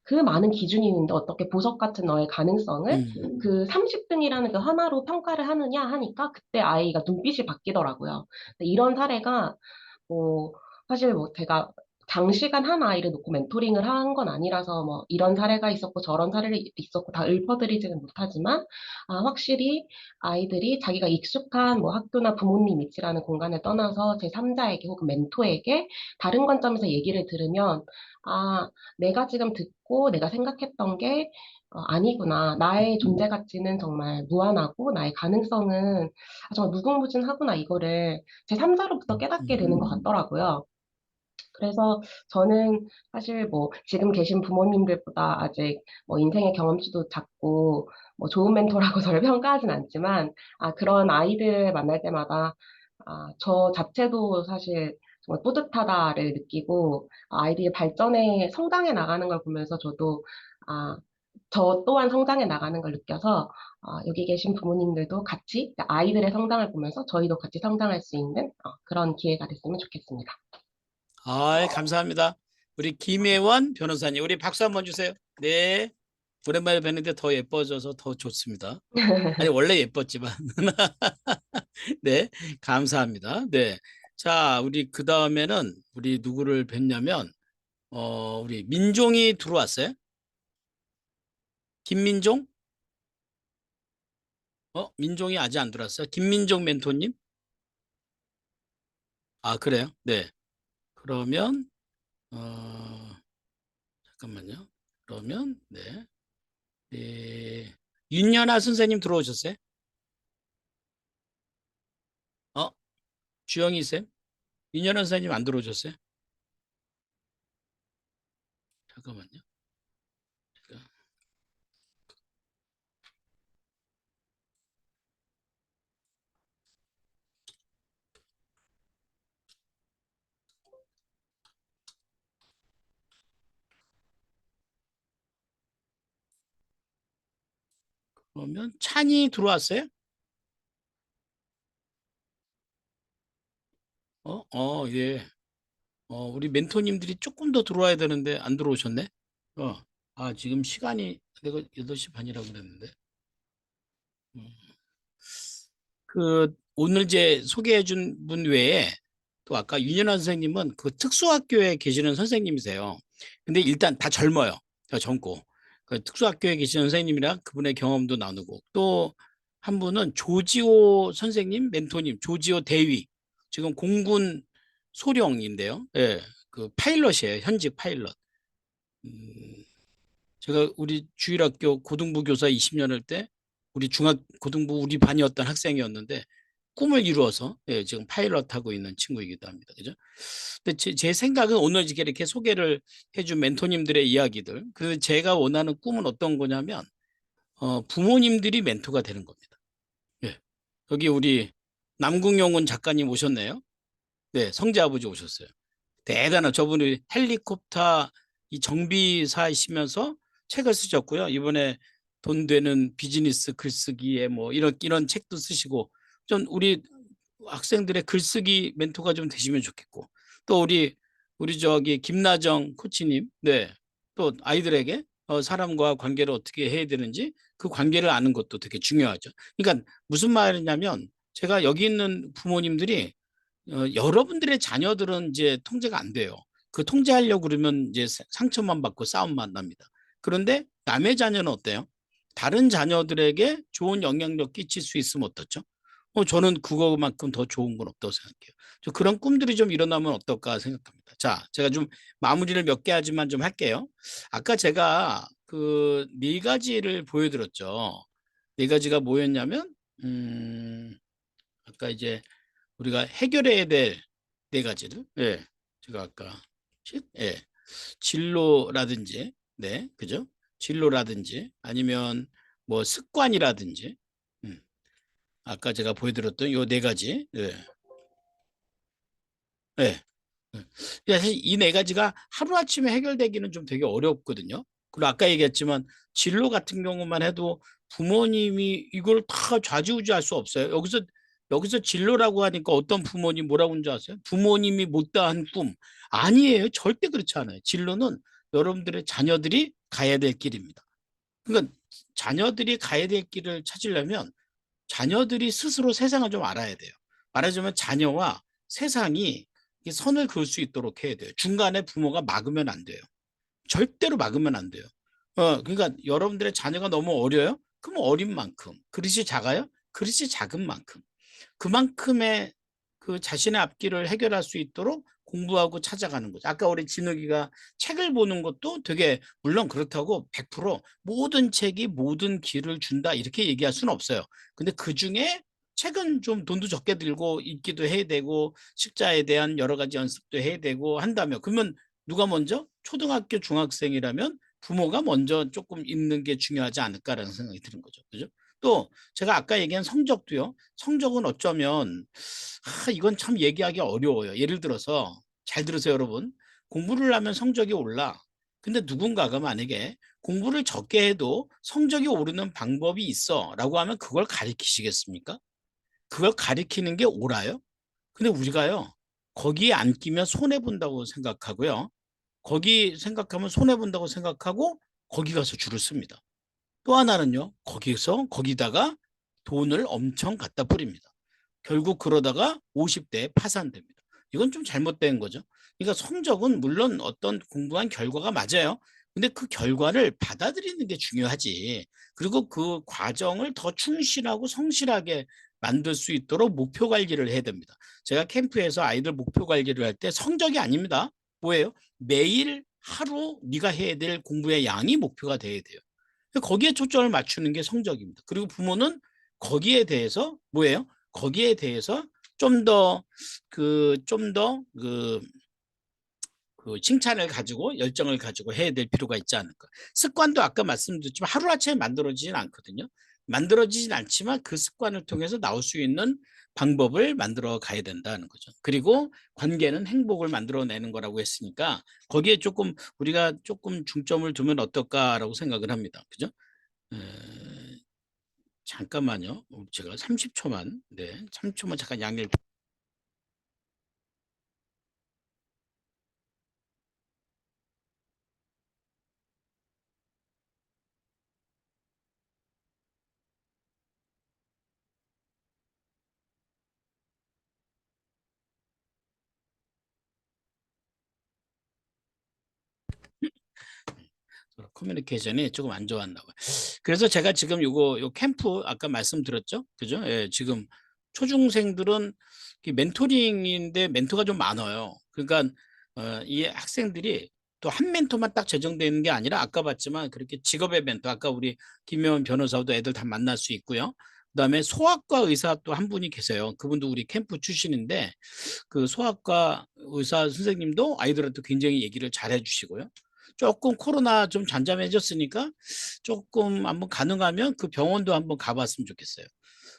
그 많은 기준이 있는데 어떻게 보석 같은 너의 가능성을 그 30등이라는 그 하나로 평가를 하느냐 하니까 그때 아이가 눈빛이 바뀌더라고요. 근데 이런 사례가 뭐 사실 뭐 제가 장시간 한 아이를 놓고 멘토링을 한 건 아니라서 뭐 이런 사례가 있었고 저런 사례가 있었고 다 읊어드리지는 못하지만 확실히 아이들이 자기가 익숙한 뭐 학교나 부모님 위치라는 공간을 떠나서 제3자에게 혹은 멘토에게 다른 관점에서 얘기를 들으면 내가 지금 듣고 내가 생각했던 게 아니구나. 나의 존재 가치는 정말 무한하고 나의 가능성은 정말 무궁무진하구나. 이거를 제3자로부터 깨닫게 되는 것 같더라고요. 그래서 저는 사실 뭐 지금 계신 부모님들보다 아직 뭐 인생의 경험치도 작고 뭐 좋은 멘토라고 저를 평가하진 않지만 그런 아이들을 만날 때마다 저 자체도 사실 정말 뿌듯하다를 느끼고 아이들이 발전해 성장해 나가는 걸 보면서 저도 저 또한 성장해 나가는 걸 느껴서 여기 계신 부모님들도 같이 아이들의 성장을 보면서 저희도 같이 성장할 수 있는 그런 기회가 됐으면 좋겠습니다. 감사합니다. 우리 김혜원 변호사님, 우리 박수 한번 주세요. 네. 오랜만에 뵙는데 더 예뻐져서 더 좋습니다. 아니, 원래 예뻤지만. 네. 감사합니다. 네. 자, 우리 그 다음에는 우리 누구를 뵙냐면, 우리 민종이 들어왔어요? 김민종? 민종이 아직 안 들어왔어요? 김민종 멘토님? 그래요? 네. 그러면, 잠깐만요. 그러면, 네. 네. 윤연아 선생님 들어오셨어요? 주영이 쌤? 윤연아 선생님 안 들어오셨어요? 잠깐만요. 그러면 찬이 들어왔어요? 예. 우리 멘토님들이 조금 더 들어와야 되는데 안 들어오셨네? 지금 시간이 내가 8시 반이라고 그랬는데. 오늘 이제 소개해 준 분 외에 또 아까 윤연아 선생님은 그 특수학교에 계시는 선생님이세요. 근데 일단 다 젊어요. 다 젊고. 그 특수학교에 계시는 선생님이랑 그분의 경험도 나누고 또 한 분은 조지호 선생님, 멘토님, 조지호 대위. 지금 공군 소령인데요. 예, 그 파일럿이에요. 현직 파일럿. 제가 우리 주일학교 고등부 교사 20년 할 때 우리 고등부 우리 반이었던 학생이었는데 꿈을 이루어서 지금 파일럿 하고 있는 친구이기도 합니다. 그죠? 근데 제 생각은 오늘 이렇게 소개를 해준 멘토님들의 이야기들. 그래서 제가 원하는 꿈은 어떤 거냐면 부모님들이 멘토가 되는 겁니다. 예. 여기 우리 남궁영훈 작가님 오셨네요. 네, 성재 아버지 오셨어요. 대단한 저분이 헬리콥터 이 정비사이시면서 책을 쓰셨고요. 이번에 돈 되는 비즈니스 글쓰기에 뭐 이런 책도 쓰시고 좀 우리 학생들의 글쓰기 멘토가 좀 되시면 좋겠고 또 우리 저기 김나정 코치님 네. 또 아이들에게 사람과 관계를 어떻게 해야 되는지 그 관계를 아는 것도 되게 중요하죠. 그러니까 무슨 말이냐면 제가 여기 있는 부모님들이 여러분들의 자녀들은 이제 통제가 안 돼요. 그 통제하려고 그러면 이제 상처만 받고 싸움만 납니다. 그런데 남의 자녀는 어때요? 다른 자녀들에게 좋은 영향력 끼칠 수 있으면 어떻죠? 저는 그거만큼 더 좋은 건 없다고 생각해요. 저 그런 꿈들이 좀 일어나면 어떨까 생각합니다. 자, 제가 좀 마무리를 몇 개 하지만 좀 할게요. 아까 제가 그 네 가지를 보여드렸죠. 네 가지가 뭐였냐면, 아까 이제 우리가 해결해야 될 네 가지를, 예, 제가 아까, 예, 진로라든지, 네, 그죠? 진로라든지, 아니면 뭐 습관이라든지, 아까 제가 보여드렸던 요 네 가지, 예, 예. 사실 이 네 가지가 하루아침에 해결되기는 좀 되게 어렵거든요. 그리고 아까 얘기했지만 진로 같은 경우만 해도 부모님이 이걸 다 좌지우지할 수 없어요. 여기서 진로라고 하니까 어떤 부모님 뭐라고 하는 줄 아세요? 부모님이 못다한 꿈. 아니에요. 절대 그렇지 않아요. 진로는 여러분들의 자녀들이 가야 될 길입니다. 그러니까 자녀들이 가야 될 길을 찾으려면 자녀들이 스스로 세상을 좀 알아야 돼요. 말하자면 자녀와 세상이 선을 그을 수 있도록 해야 돼요. 중간에 부모가 막으면 안 돼요. 절대로 막으면 안 돼요. 그러니까 여러분들의 자녀가 너무 어려요? 그럼 어린 만큼. 그릇이 작아요? 그릇이 작은 만큼. 그만큼의 그 자신의 앞길을 해결할 수 있도록 공부하고 찾아가는 거죠. 아까 우리 진욱이가 책을 보는 것도 되게 물론 그렇다고 100% 모든 책이 모든 길을 준다 이렇게 얘기할 수는 없어요. 근데 그중에 책은 좀 돈도 적게 들고 읽기도 해야 되고 식자에 대한 여러 가지 연습도 해야 되고 한다면 그러면 누가 먼저? 초등학교 중학생이라면 부모가 먼저 조금 읽는 게 중요하지 않을까라는 생각이 드는 거죠. 그죠? 또 제가 아까 얘기한 성적도요. 성적은 어쩌면 이건 참 얘기하기 어려워요. 예를 들어서 잘 들으세요, 여러분. 공부를 하면 성적이 올라. 근데 누군가가 만약에 공부를 적게 해도 성적이 오르는 방법이 있어 라고 하면 그걸 가리키시겠습니까? 그걸 가리키는 게 옳아요? 근데 우리가요. 거기에 안 끼면 손해본다고 생각하고요. 거기 생각하면 손해본다고 생각하고 거기 가서 줄을 씁니다. 또 하나는요. 거기다가 돈을 엄청 갖다 뿌립니다. 결국 그러다가 50대에 파산됩니다. 이건 좀 잘못된 거죠. 그러니까 성적은 물론 어떤 공부한 결과가 맞아요. 근데 그 결과를 받아들이는 게 중요하지. 그리고 그 과정을 더 충실하고 성실하게 만들 수 있도록 목표 관리를 해야 됩니다. 제가 캠프에서 아이들 목표 관리를 할 때 성적이 아닙니다. 뭐예요? 매일 하루 네가 해야 될 공부의 양이 목표가 돼야 돼요. 거기에 초점을 맞추는 게 성적입니다. 그리고 부모는 거기에 대해서 뭐예요? 거기에 대해서 그 칭찬을 가지고 열정을 가지고 해야 될 필요가 있지 않을까. 습관도 아까 말씀드렸지만 하루아침에 만들어지진 않거든요. 만들어지진 않지만 그 습관을 통해서 나올 수 있는 방법을 만들어 가야 된다는 거죠. 그리고 관계는 행복을 만들어내는 거라고 했으니까 거기에 우리가 조금 중점을 두면 어떨까라고 생각을 합니다. 그죠? 잠깐만요. 제가 30초만, 네, 30초만 잠깐 양해를. 커뮤니케이션이 조금 안 좋았나 봐요. 그래서 제가 지금 요 캠프 아까 말씀드렸죠? 그죠? 예, 지금 초중생들은 멘토링인데 멘토가 좀 많아요. 그러니까 이 학생들이 또 한 멘토만 딱 제정되는 게 아니라 아까 봤지만 그렇게 직업의 멘토 아까 우리 김효원 변호사도 애들 다 만날 수 있고요. 그다음에 소아과 의사 또 한 분이 계세요. 그분도 우리 캠프 출신인데 그 소아과 의사 선생님도 아이들한테 굉장히 얘기를 잘 해주시고요. 조금 코로나 좀 잠잠해졌으니까 조금 한번 가능하면 그 병원도 한번 가봤으면 좋겠어요.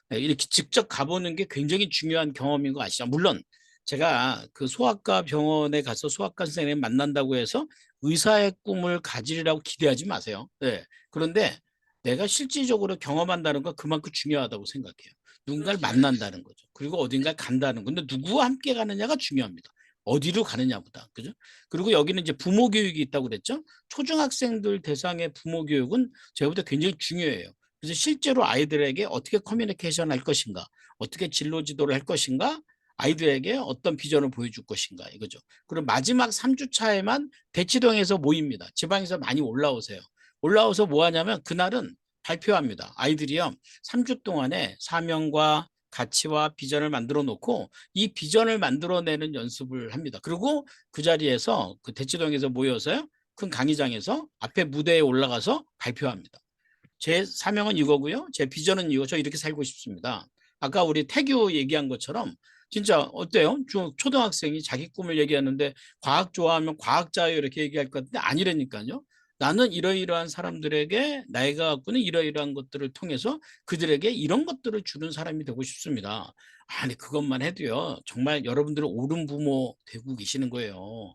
네, 이렇게 직접 가보는 게 굉장히 중요한 경험인 거 아시죠? 물론 제가 그 소아과 병원에 가서 소아과 선생님 만난다고 해서 의사의 꿈을 가지리라고 기대하지 마세요. 네. 그런데 내가 실질적으로 경험한다는 건 그만큼 중요하다고 생각해요. 누군가를 만난다는 거죠. 그리고 어딘가에 간다는 건데 누구와 함께 가느냐가 중요합니다. 어디로 가느냐보다. 그죠? 그리고 여기는 이제 부모 교육이 있다고 그랬죠? 초중학생들 대상의 부모 교육은 저희보다 굉장히 중요해요. 그래서 실제로 아이들에게 어떻게 커뮤니케이션 할 것인가, 어떻게 진로 지도를 할 것인가, 아이들에게 어떤 비전을 보여줄 것인가 이거죠. 그리고 마지막 3주 차에만 대치동에서 모입니다. 지방에서 많이 올라오세요. 올라와서 뭐 하냐면 그날은 발표합니다. 아이들이요. 3주 동안에 사명과 가치와 비전을 만들어 놓고 이 비전을 만들어내는 연습을 합니다. 그리고 그 자리에서 그 대치동에서 모여서요. 큰 강의장에서 앞에 무대에 올라가서 발표합니다. 제 사명은 이거고요. 제 비전은 이거. 저 이렇게 살고 싶습니다. 아까 우리 태교 얘기한 것처럼 진짜 어때요? 초등학생이 자기 꿈을 얘기하는데 과학 좋아하면 과학자예요 이렇게 얘기할 것 같은데 아니라니까요. 나는 이러이러한 사람들에게 나이가 갖고는 이러이러한 것들을 통해서 그들에게 이런 것들을 주는 사람이 되고 싶습니다. 아니 그것만 해도요. 정말 여러분들은 옳은 부모 되고 계시는 거예요.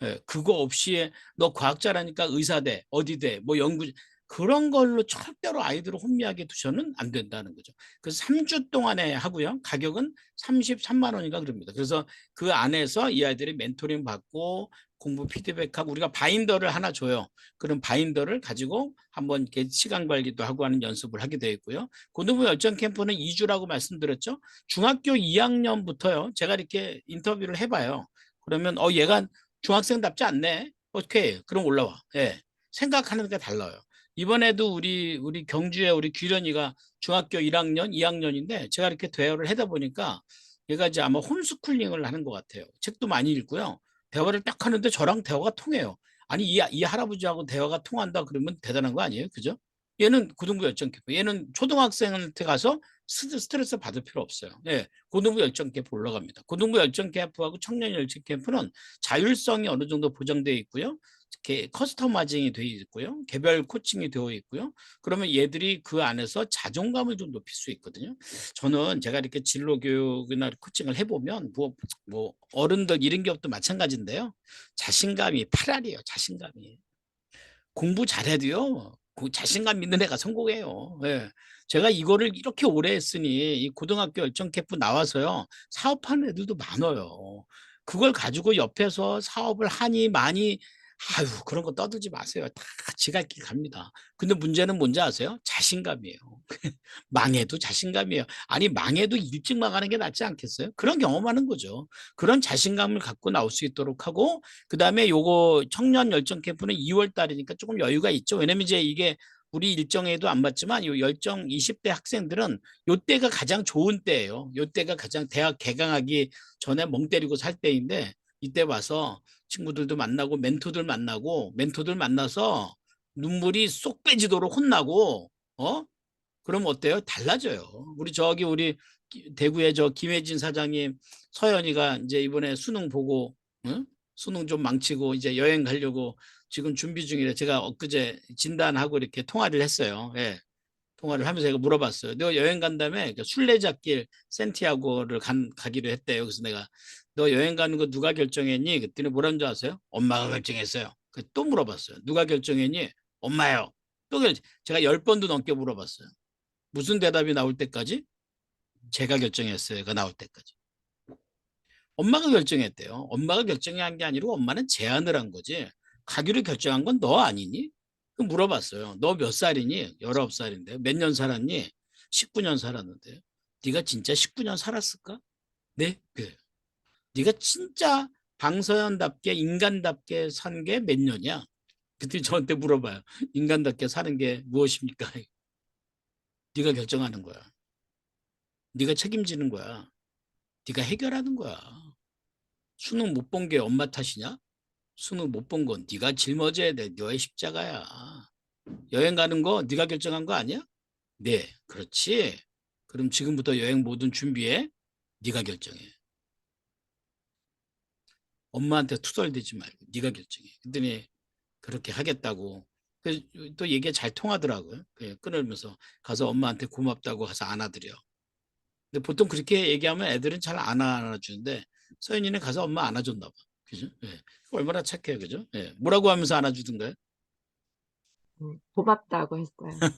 예, 그거 없이 너 과학자라니까 의사 돼, 어디 돼, 뭐 연구 그런 걸로 절대로 아이들을 혼미하게 두셔는 안 된다는 거죠. 그래서 3주 동안에 하고요. 가격은 33만 원인가 그럽니다. 그래서 그 안에서 이 아이들이 멘토링 받고 공부 피드백하고 우리가 바인더를 하나 줘요. 그런 바인더를 가지고 한번 이렇게 시간 관리도 하고 하는 연습을 하게 되어 있고요. 고등부 열정 캠프는 2주라고 말씀드렸죠. 중학교 2학년부터요. 제가 이렇게 인터뷰를 해봐요. 그러면 얘가 중학생답지 않네. 오케이. 그럼 올라와. 예. 생각하는 게 달라요. 이번에도 우리 경주에 우리 규련이가 중학교 1학년, 2학년인데 제가 이렇게 대화를 하다 보니까 얘가 이제 아마 홈스쿨링을 하는 것 같아요. 책도 많이 읽고요. 대화를 딱 하는데 저랑 대화가 통해요. 아니 이 할아버지하고 대화가 통한다 그러면 대단한 거 아니에요? 그죠? 얘는 고등부 열정 캠프. 얘는 초등학생한테 가서 스트레스 받을 필요 없어요. 예. 고등부 열정 캠프 올라갑니다. 고등부 열정 캠프하고 청년 열정 캠프는 자율성이 어느 정도 보장되어 있고요. 커스터마이징이 되어 있고요. 개별 코칭이 되어 있고요. 그러면 얘들이 그 안에서 자존감을 좀 높일 수 있거든요. 저는 제가 이렇게 진로 교육이나 코칭을 해보면 뭐 어른들 이런 기업도 마찬가지인데요. 자신감이 8알이에요. 자신감이. 공부 잘해도요. 그 자신감 있는 애가 성공해요. 예. 제가 이거를 이렇게 오래 했으니 이 고등학교 열정 캠프 나와서요. 사업하는 애들도 많아요. 그걸 가지고 옆에서 사업을 하니 많이 아유 그런 거 떠들지 마세요. 다 지갈 길 갑니다. 근데 문제는 뭔지 아세요? 자신감이에요. 망해도 자신감이에요. 아니 망해도 일찍 망하는 게 낫지 않겠어요? 그런 경험하는 거죠. 그런 자신감을 갖고 나올 수 있도록 하고 그다음에 요거 청년 열정 캠프는 2월 달이니까 조금 여유가 있죠. 왜냐면 이제 이게 우리 일정에도 안 맞지만 요 열정 20대 학생들은 요 때가 가장 좋은 때예요. 요 때가 가장 대학 개강하기 전에 멍 때리고 살 때인데 이때 와서 친구들도 만나고 멘토들 만나서 눈물이 쏙 빼지도록 혼나고 그럼 어때요? 달라져요. 우리 대구의 저 김혜진 사장님 서연이가 이제 이번에 수능 보고 응? 수능 좀 망치고 이제 여행 가려고 지금 준비 중이래. 제가 엊그제 진단하고 이렇게 통화를 했어요. 예. 통화를 하면서 제가 물어봤어요. 너 여행 간다며 순례자길 센티아고를 가기로 했대요. 그래서 내가 너 여행 가는 거 누가 결정했니? 그랬더니 뭐라는 줄 아세요? 엄마가 결정했어요. 또 물어봤어요. 누가 결정했니? 엄마요. 제가 10번도 넘게 물어봤어요. 무슨 대답이 나올 때까지? 제가 결정했어요가 나올 때까지. 엄마가 결정했대요. 엄마가 결정한 게 아니고 엄마는 제안을 한 거지. 가기로 결정한 건 너 아니니? 물어봤어요. 너 몇 살이니? 19살인데. 몇 년 살았니? 19년 살았는데요. 네가 진짜 19년 살았을까? 네? 그래요. 네가 진짜 방서연답게 인간답게 산 게 몇 년이야? 그때 저한테 물어봐요. 인간답게 사는 게 무엇입니까? 네가 결정하는 거야. 네가 책임지는 거야. 네가 해결하는 거야. 수능 못 본 게 엄마 탓이냐? 수능 못 본 건 네가 짊어져야 돼. 너의 십자가야. 여행 가는 거 네가 결정한 거 아니야? 네, 그렇지. 그럼 지금부터 여행 모든 준비해. 네가 결정해. 엄마한테 투덜대지 말고 네가 결정해. 그랬더니 그렇게 하겠다고. 또 얘기가 잘 통하더라고요. 끊으면서 가서 엄마한테 고맙다고 가서 안아드려. 근데 보통 그렇게 얘기하면 애들은 잘 안 안아주는데 서연이는 가서 엄마 안아줬나 봐. 그죠? 예. 얼마나 착해요. 그죠? 예. 뭐라고 하면서 안아주던가요? 고맙다고 했어요.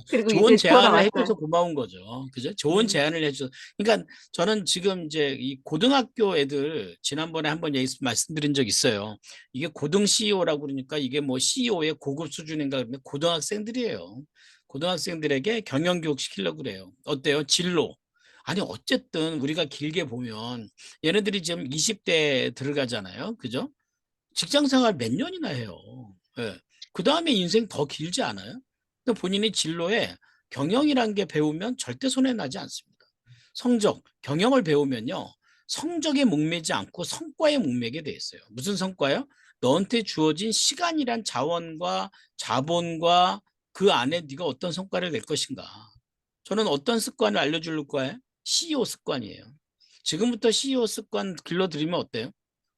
그리고 좋은 이제 제안을 돌아왔어요. 해줘서 고마운 거죠. 그죠? 좋은 네. 제안을 해줘. 그러니까 저는 지금 이제 이 고등학교 애들 지난번에 한번 말씀드린 적 있어요. 이게 고등 CEO라고 그러니까 이게 뭐 CEO의 고급 수준인가 그러면 고등학생들이에요. 고등학생들에게 경영 교육 시키려고 그래요. 어때요? 진로. 아니 어쨌든 우리가 길게 보면 얘네들이 지금 20대 들어가잖아요. 그죠? 직장 생활 몇 년이나 해요. 예. 그 다음에 인생 더 길지 않아요? 근데 본인이 진로에 경영이라는 게 배우면 절대 손해 나지 않습니다. 성적, 경영을 배우면요. 성적에 목매지 않고 성과에 목매게 돼 있어요. 무슨 성과요? 너한테 주어진 시간이란 자원과 자본과 그 안에 네가 어떤 성과를 낼 것인가. 저는 어떤 습관을 알려줄 거예요? CEO 습관이에요. 지금부터 CEO 습관 길러드리면 어때요?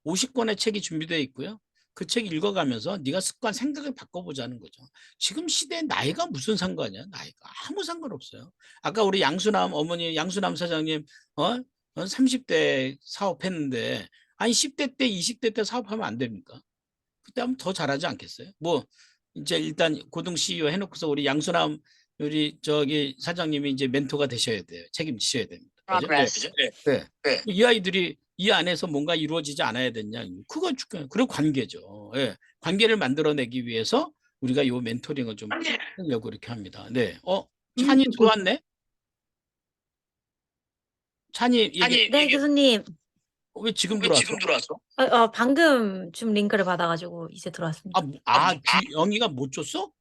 50권의 책이 준비되어 있고요. 그 책 읽어가면서 네가 습관 생각을 바꿔보자는 거죠. 지금 시대에 나이가 무슨 상관이야? 나이가 아무 상관없어요. 아까 우리 양수남 어머니 양수남 사장님 30대 사업했는데 아니 10대 때 20대 때 사업하면 안 됩니까? 그때 하면 더 잘하지 않겠어요? 뭐 이제 일단 고등 CEO 해놓고서 우리 양수남 우리 저기 사장님이 이제 멘토가 되셔야 돼요. 책임지셔야 됩니다. 그죠? 네. 네. 이 아이들이 이 안에서 뭔가 이루어지지 않아야 되냐? 그거 그리고 관계죠. 예. 관계를 만들어내기 위해서 우리가 요 멘토링을 좀 하려고 이렇게 합니다. 네. 찬이 들어왔네? 찬이 네, 교수님. 왜 지금 들어왔어? 방금 좀 링크를 받아가지고 이제 들어왔습니다. 영희가 못 줬어?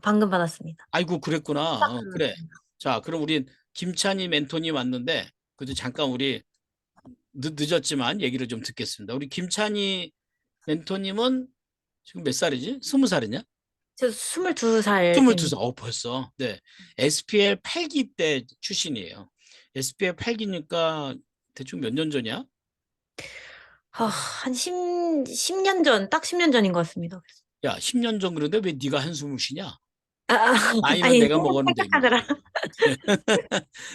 방금 받았습니다. 아이고 그랬구나. 그래. 자, 그럼 우리 김찬희 멘토님 왔는데 그래도 잠깐 우리 늦었지만 얘기를 좀 듣겠습니다. 우리 김찬희 멘토님은 지금 몇 살이지? 20살이냐? 저 22살 22살. 벌써. 네. SPL 8기 때 출신이에요. SPL 8기니까 대충 몇 년 전이야? 한 10년 전, 딱 10년 전인 것 같습니다. 야, 10년 전 그런데 왜 네가 한숨을 쉬냐? 아, 나이는 아니, 내가 먹었는데. 착각하느라.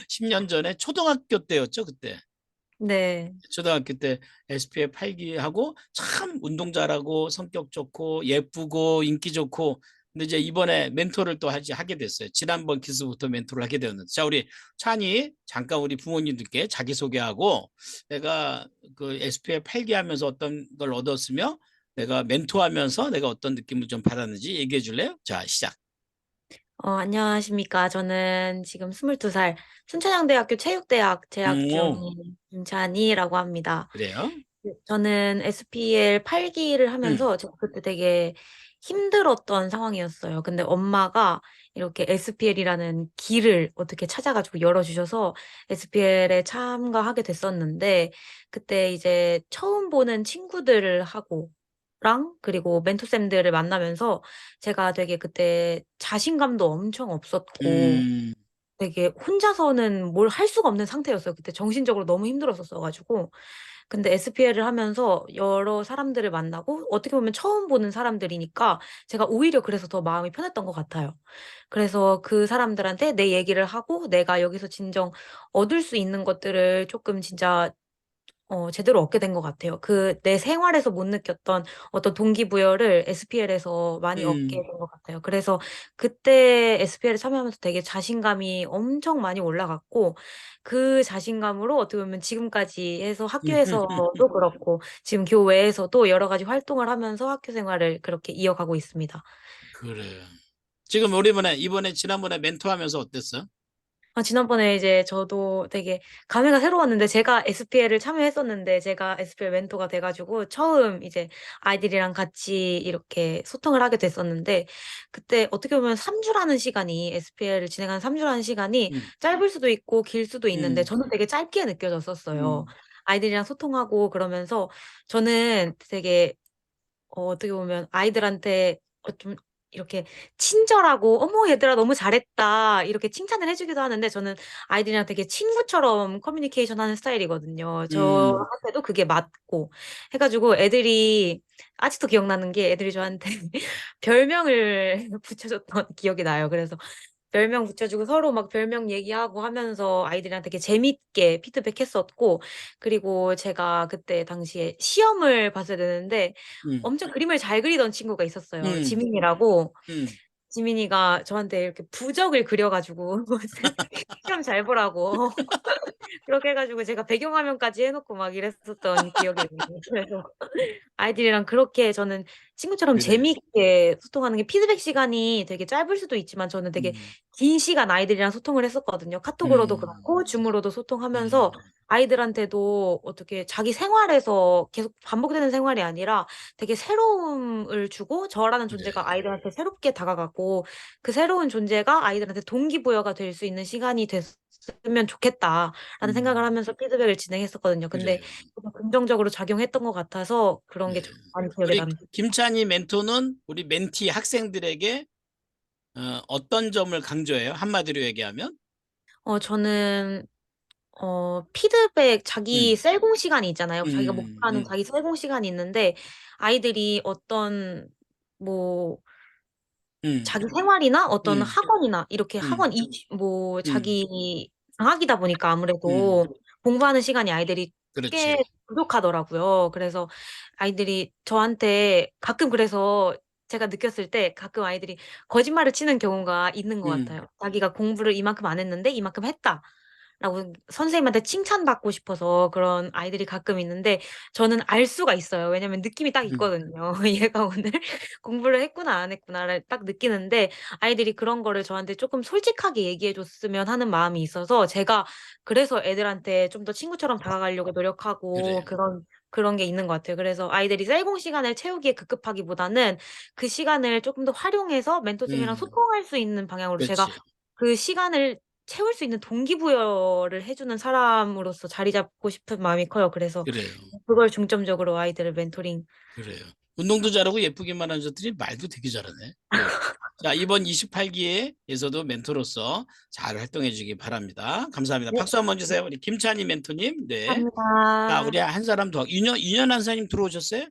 10년 전에 초등학교 때였죠, 그때. 네. 초등학교 때 SPF 8기 하고 참 운동 잘하고 성격 좋고 예쁘고 인기 좋고 근데 이제 이번에 멘토를 또 하게 됐어요. 지난번 기수부터 멘토를 하게 되었는데 자 우리 찬이 잠깐 우리 부모님들께 자기소개하고 내가 그 SPF 8기 하면서 어떤 걸 얻었으며 내가 멘토하면서 내가 어떤 느낌을 좀 받았는지 얘기해 줄래요? 자 시작. 안녕하십니까. 저는 지금 22살 순천향대학교 체육대학 재학 중인 김찬희라고 합니다. 그래요? 저는 SPL 8기를 하면서 제가 그때 되게 힘들었던 상황이었어요. 근데 엄마가 이렇게 SPL이라는 길을 어떻게 찾아가지고 열어주셔서 SPL에 참가하게 됐었는데 그때 이제 처음 보는 친구들하고 그리고 멘토쌤들을 만나면서 제가 되게 그때 자신감도 엄청 없었고 되게 혼자서는 뭘 할 수가 없는 상태였어요. 그때 정신적으로 너무 힘들었었어 가지고. 근데 SPL을 하면서 여러 사람들을 만나고 어떻게 보면 처음 보는 사람들이니까 제가 오히려 그래서 더 마음이 편했던 것 같아요. 그래서 그 사람들한테 내 얘기를 하고 내가 여기서 진정 얻을 수 있는 것들을 쪼끔 진짜 제대로 얻게 된 것 같아요. 내 생활에서 못 느꼈던 어떤 동기부여를 SPL에서 많이 얻게 된 것 같아요. 그래서 그때 SPL에 참여하면서 되게 자신감이 엄청 많이 올라갔고 그 자신감으로 어떻게 보면 지금까지 해서 학교에서도 그렇고 지금 교외에서도 여러 가지 활동을 하면서 학교 생활을 그렇게 이어가고 있습니다. 그래요. 지금 이번에 지난번에 멘토하면서 어땠어? 지난번에 이제 저도 되게 감회가 새로웠는데 제가 SPL을 참여했었는데 제가 SPL 멘토가 돼 가지고 처음 이제 아이들이랑 같이 이렇게 소통을 하게 됐었는데 그때 어떻게 보면 3주라는 시간이 SPL을 진행한 3주라는 시간이 짧을 수도 있고 길 수도 있는데 저는 되게 짧게 느껴졌었어요. 아이들이랑 소통하고 그러면서 저는 되게 어떻게 보면 아이들한테 좀 이렇게 친절하고 어머 얘들아 너무 잘했다 이렇게 칭찬을 해주기도 하는데 저는 아이들이랑 되게 친구처럼 커뮤니케이션 하는 스타일이거든요. 음, 저한테도 그게 맞고 해가지고 애들이 아직도 기억나는 게 애들이 저한테 별명을 붙여줬던 기억이 나요. 그래서 별명 붙여주고 서로 막 별명 얘기하고 하면서 아이들이랑 되게 재밌게 피드백했었고 그리고 제가 그때 당시에 시험을 봤어야 되는데 음, 엄청 그림을 잘 그리던 친구가 있었어요. 음, 지민이라고. 음. 지민이가 저한테 이렇게 부적을 그려가지고 시험 잘 보라고 그렇게 해가지고 제가 배경화면까지 해놓고 막 이랬었던 기억이 있는데 그래서 아이들이랑 그렇게 저는 친구처럼 그래. 재미있게 소통하는 게 피드백 시간이 되게 짧을 수도 있지만 저는 되게 음, 긴 시간 아이들이랑 소통을 했었거든요. 카톡으로도 음, 그렇고 줌으로도 소통하면서 음. 아이들한테도 어떻게 자기 생활에서 계속 반복되는 생활이 아니라 되게 새로움을 주고 저라는 그래. 존재가 아이들한테 새롭게 다가가고 그 새로운 존재가 아이들한테 동기부여가 될 수 있는 시간이 됐으면 좋겠다라는 생각을 하면서 피드백을 진행했었거든요. 근데 그래요. 좀 긍정적으로 작용했던 것 같아서 그런 게 네. 좀 많이 기억에 우리 남습니다. 김찬희 멘토는 우리 멘티 학생들에게 어떤 점을 강조해요? 한마디로 얘기하면? 저는 피드백 자기 음, 셀공 시간이 있잖아요. 자기가 음, 목표하는 음, 자기 셀공 시간이 있는데 아이들이 어떤 뭐 음, 자기 생활이나 어떤 음, 학원이나 이렇게 음, 학원 뭐 음, 자기 방학이다 보니까 음. 아무래도 공부하는 시간이 아이들이 꽤 그렇지. 부족하더라고요. 그래서 아이들이 저한테 가끔 그래서 제가 느꼈을 때 가끔 아이들이 거짓말을 치는 경우가 있는 것 음, 같아요. 자기가 공부를 이만큼 안 했는데 이만큼 했다. 라고 선생님한테 칭찬받고 싶어서 그런 아이들이 가끔 있는데 저는 알 수가 있어요. 왜냐면 느낌이 딱 음. 있거든요. 얘가 오늘 공부를 했구나 안 했구나를 딱 느끼는데 아이들이 그런 거를 저한테 조금 솔직하게 얘기해 줬으면 하는 마음이 있어서 제가 그래서 애들한테 좀 더 친구처럼 다가가려고 노력하고 그래요. 그런 게 있는 것 같아요. 그래서 아이들이 셀공 시간을 채우기에 급급하기보다는 그 시간을 조금 더 활용해서 멘토님이랑 음, 소통할 수 있는 방향으로 제가 그렇지. 그 시간을 채울 수 있는 동기부여를 해 주는 사람으로서 자리 잡고 싶은 마음이 커요. 그래서 그래요. 그걸 중점적으로 아이들을 멘토링 그래요. 운동도 잘하고 예쁘기만 한 것들이 말도 되게 잘하네. 네. 자, 이번 28기회에서도 멘토로서 잘 활동해 주기 바랍니다. 감사합니다. 네. 박수 한번 주세요. 우리 김찬희 멘토님. 네. 자, 우리 감사합니다. 한 사람 더. 윤현 한사님 들어오셨어요?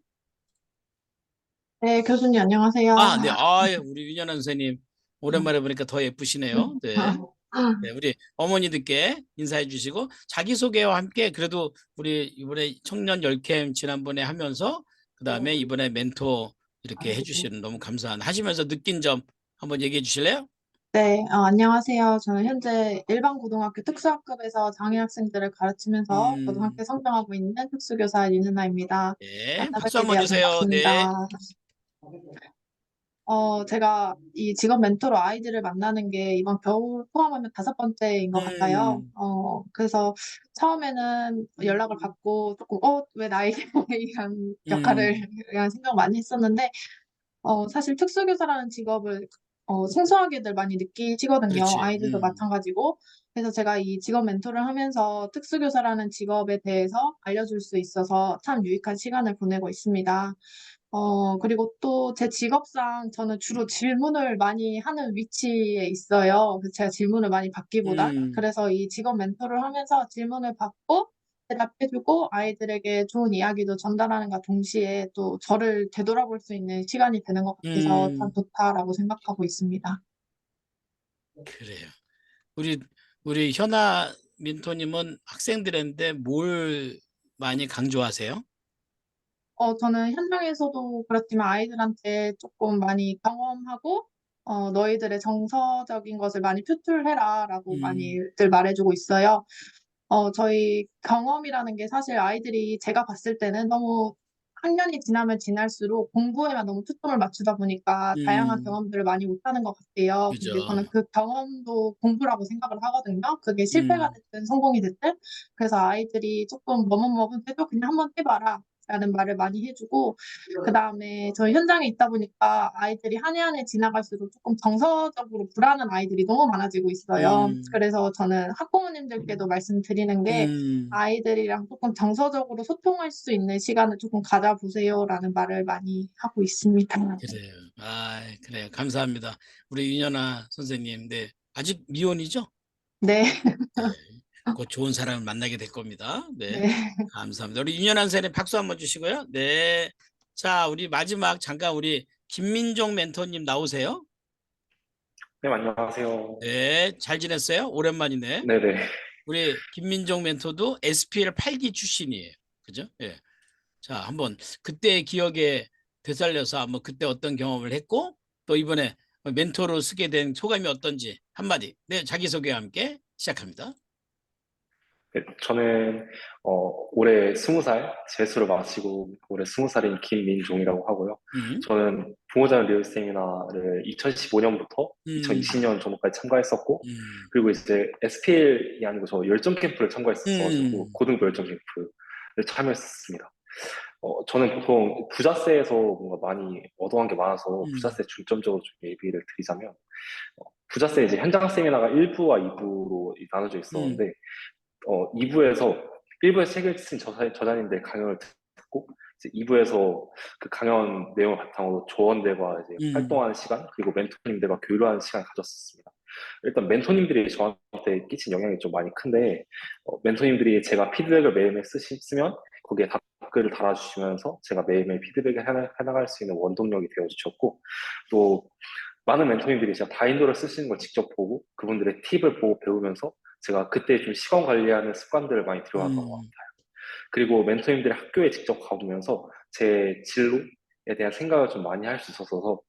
네, 교수님 안녕하세요. 아, 네. 우리 윤현 한사님. 오랜만에 보니까 더 예쁘시네요. 네. 네, 우리 어머니들께 인사해 주시고 자기소개와 함께 그래도 우리 이번에 청년 열캠 지난번에 하면서 그다음에 이번에 멘토 이렇게 해주시는 너무 하시면서 느낀 점 한번 얘기해 주실래요? 네, 안녕하세요. 저는 현재 일반 고등학교 특수학급에서 장애 학생들을 가르치면서 음, 고등학교 성장하고 있는 특수교사 윤은아입니다. 네, 박수 만나뵙게 한번 되어 주세요. 네. 반갑습니다. 제가 이 직업 멘토로 아이들을 만나는 게 이번 겨울 포함하면 5번째인 것 같아요. 음, 그래서 처음에는 연락을 받고 조금, 왜 나에게 이런 역할을, 음, 이런 생각 많이 했었는데, 사실 특수교사라는 직업을 생소하게들 많이 느끼시거든요. 그렇지. 아이들도 마찬가지고. 그래서 제가 이 직업 멘토를 하면서 특수교사라는 직업에 대해서 알려줄 수 있어서 참 유익한 시간을 보내고 있습니다. 그리고 또 제 직업상 저는 주로 질문을 많이 하는 위치에 있어요. 그래서 제가 질문을 많이 받기보단. 음, 그래서 이 직업 멘토를 하면서 질문을 받고 대답해주고 아이들에게 좋은 이야기도 전달하는과 동시에 또 저를 되돌아볼 수 있는 시간이 되는 것 같아서 참 음, 좋다라고 생각하고 있습니다. 그래요. 우리 현아 멘토님은 학생들한테 뭘 많이 강조하세요? 저는 현장에서도 그렇지만 아이들한테 조금 많이 경험하고, 너희들의 정서적인 것을 많이 표출해라라고 음, 많이들 말해주고 있어요. 저희 경험이라는 게 사실 아이들이 제가 봤을 때는 너무 학년이 지나면 지날수록 공부에만 너무 초점을 맞추다 보니까 다양한 음, 경험들을 많이 못하는 것 같아요. 근데 그죠. 저는 그 경험도 공부라고 생각을 하거든요. 그게 실패가 음, 됐든 성공이 됐든. 그래서 아이들이 조금 머뭇머뭇해도 그냥 한번 해봐라. 라는 말을 많이 해주고, 그 다음에 저희 현장에 있다 보니까 아이들이 한 해 한 해 지나갈수록 조금 정서적으로 불안한 아이들이 너무 많아지고 있어요. 그래서 저는 학부모님들께도 말씀드리는 게 아이들이랑 조금 정서적으로 소통할 수 있는 시간을 조금 가져보세요라는 말을 많이 하고 있습니다. 그래요. 아, 그래요. 감사합니다. 우리 윤연아 선생님, 네. 아직 미혼이죠? 네. 곧 좋은 사람을 만나게 될 겁니다. 네. 네. 감사합니다. 우리 윤연아 선생님 박수 한번 주시고요. 네. 자, 우리 마지막 잠깐 우리 김민종 멘토님 나오세요. 네, 안녕하세요. 네. 잘 지냈어요? 오랜만이네. 네네. 우리 김민종 멘토도 SPL 8기 출신이에요. 그죠? 예. 자, 한번 그때의 기억에 되살려서 한번 그때 어떤 경험을 했고 또 이번에 멘토로 쓰게 된 소감이 어떤지 한마디. 네, 자기소개와 함께 시작합니다. 네, 저는 올해 20살 재수를 마치고 올해 20살인 김민종이라고 하고요. 저는 부모자녀 리얼 세미나를 2015년부터 2020년 정도까지 참가했었고 그리고 이제 SPL이 아니고 저 열정 캠프를 참가했었어가지고 고등부 열정 캠프를 참여했었습니다. 저는 보통 부자세에서 뭔가 많이 얻어간 게 많아서 부자세 중점적으로 좀 얘기를 드리자면 부자세 이제 현장 세미나가 1부와 2부로 나눠져 있었는데 2부에서 1부에서 책을 쓴 저자님들 강연을 듣고 이제 2부에서 그 강연 내용을 바탕으로 조원들과 이제 활동하는 시간 그리고 멘토님들과 교류하는 시간을 가졌었습니다. 일단 멘토님들이 저한테 끼친 영향이 좀 많이 큰데 멘토님들이 제가 피드백을 매일매일 쓰면 거기에 댓글을 달아주시면서 제가 매일매일 피드백을 해나갈 수 있는 원동력이 되어주셨고 또 많은 멘토님들이 제가 바인더를 쓰시는 걸 직접 보고 그분들의 팁을 보고 배우면서 제가 그때 좀 시간 관리하는 습관들을 많이 들여왔던 것 같아요. 그리고 멘토님들이 학교에 직접 가보면서 제 진로에 대한 생각을 좀 많이 할 수 있어서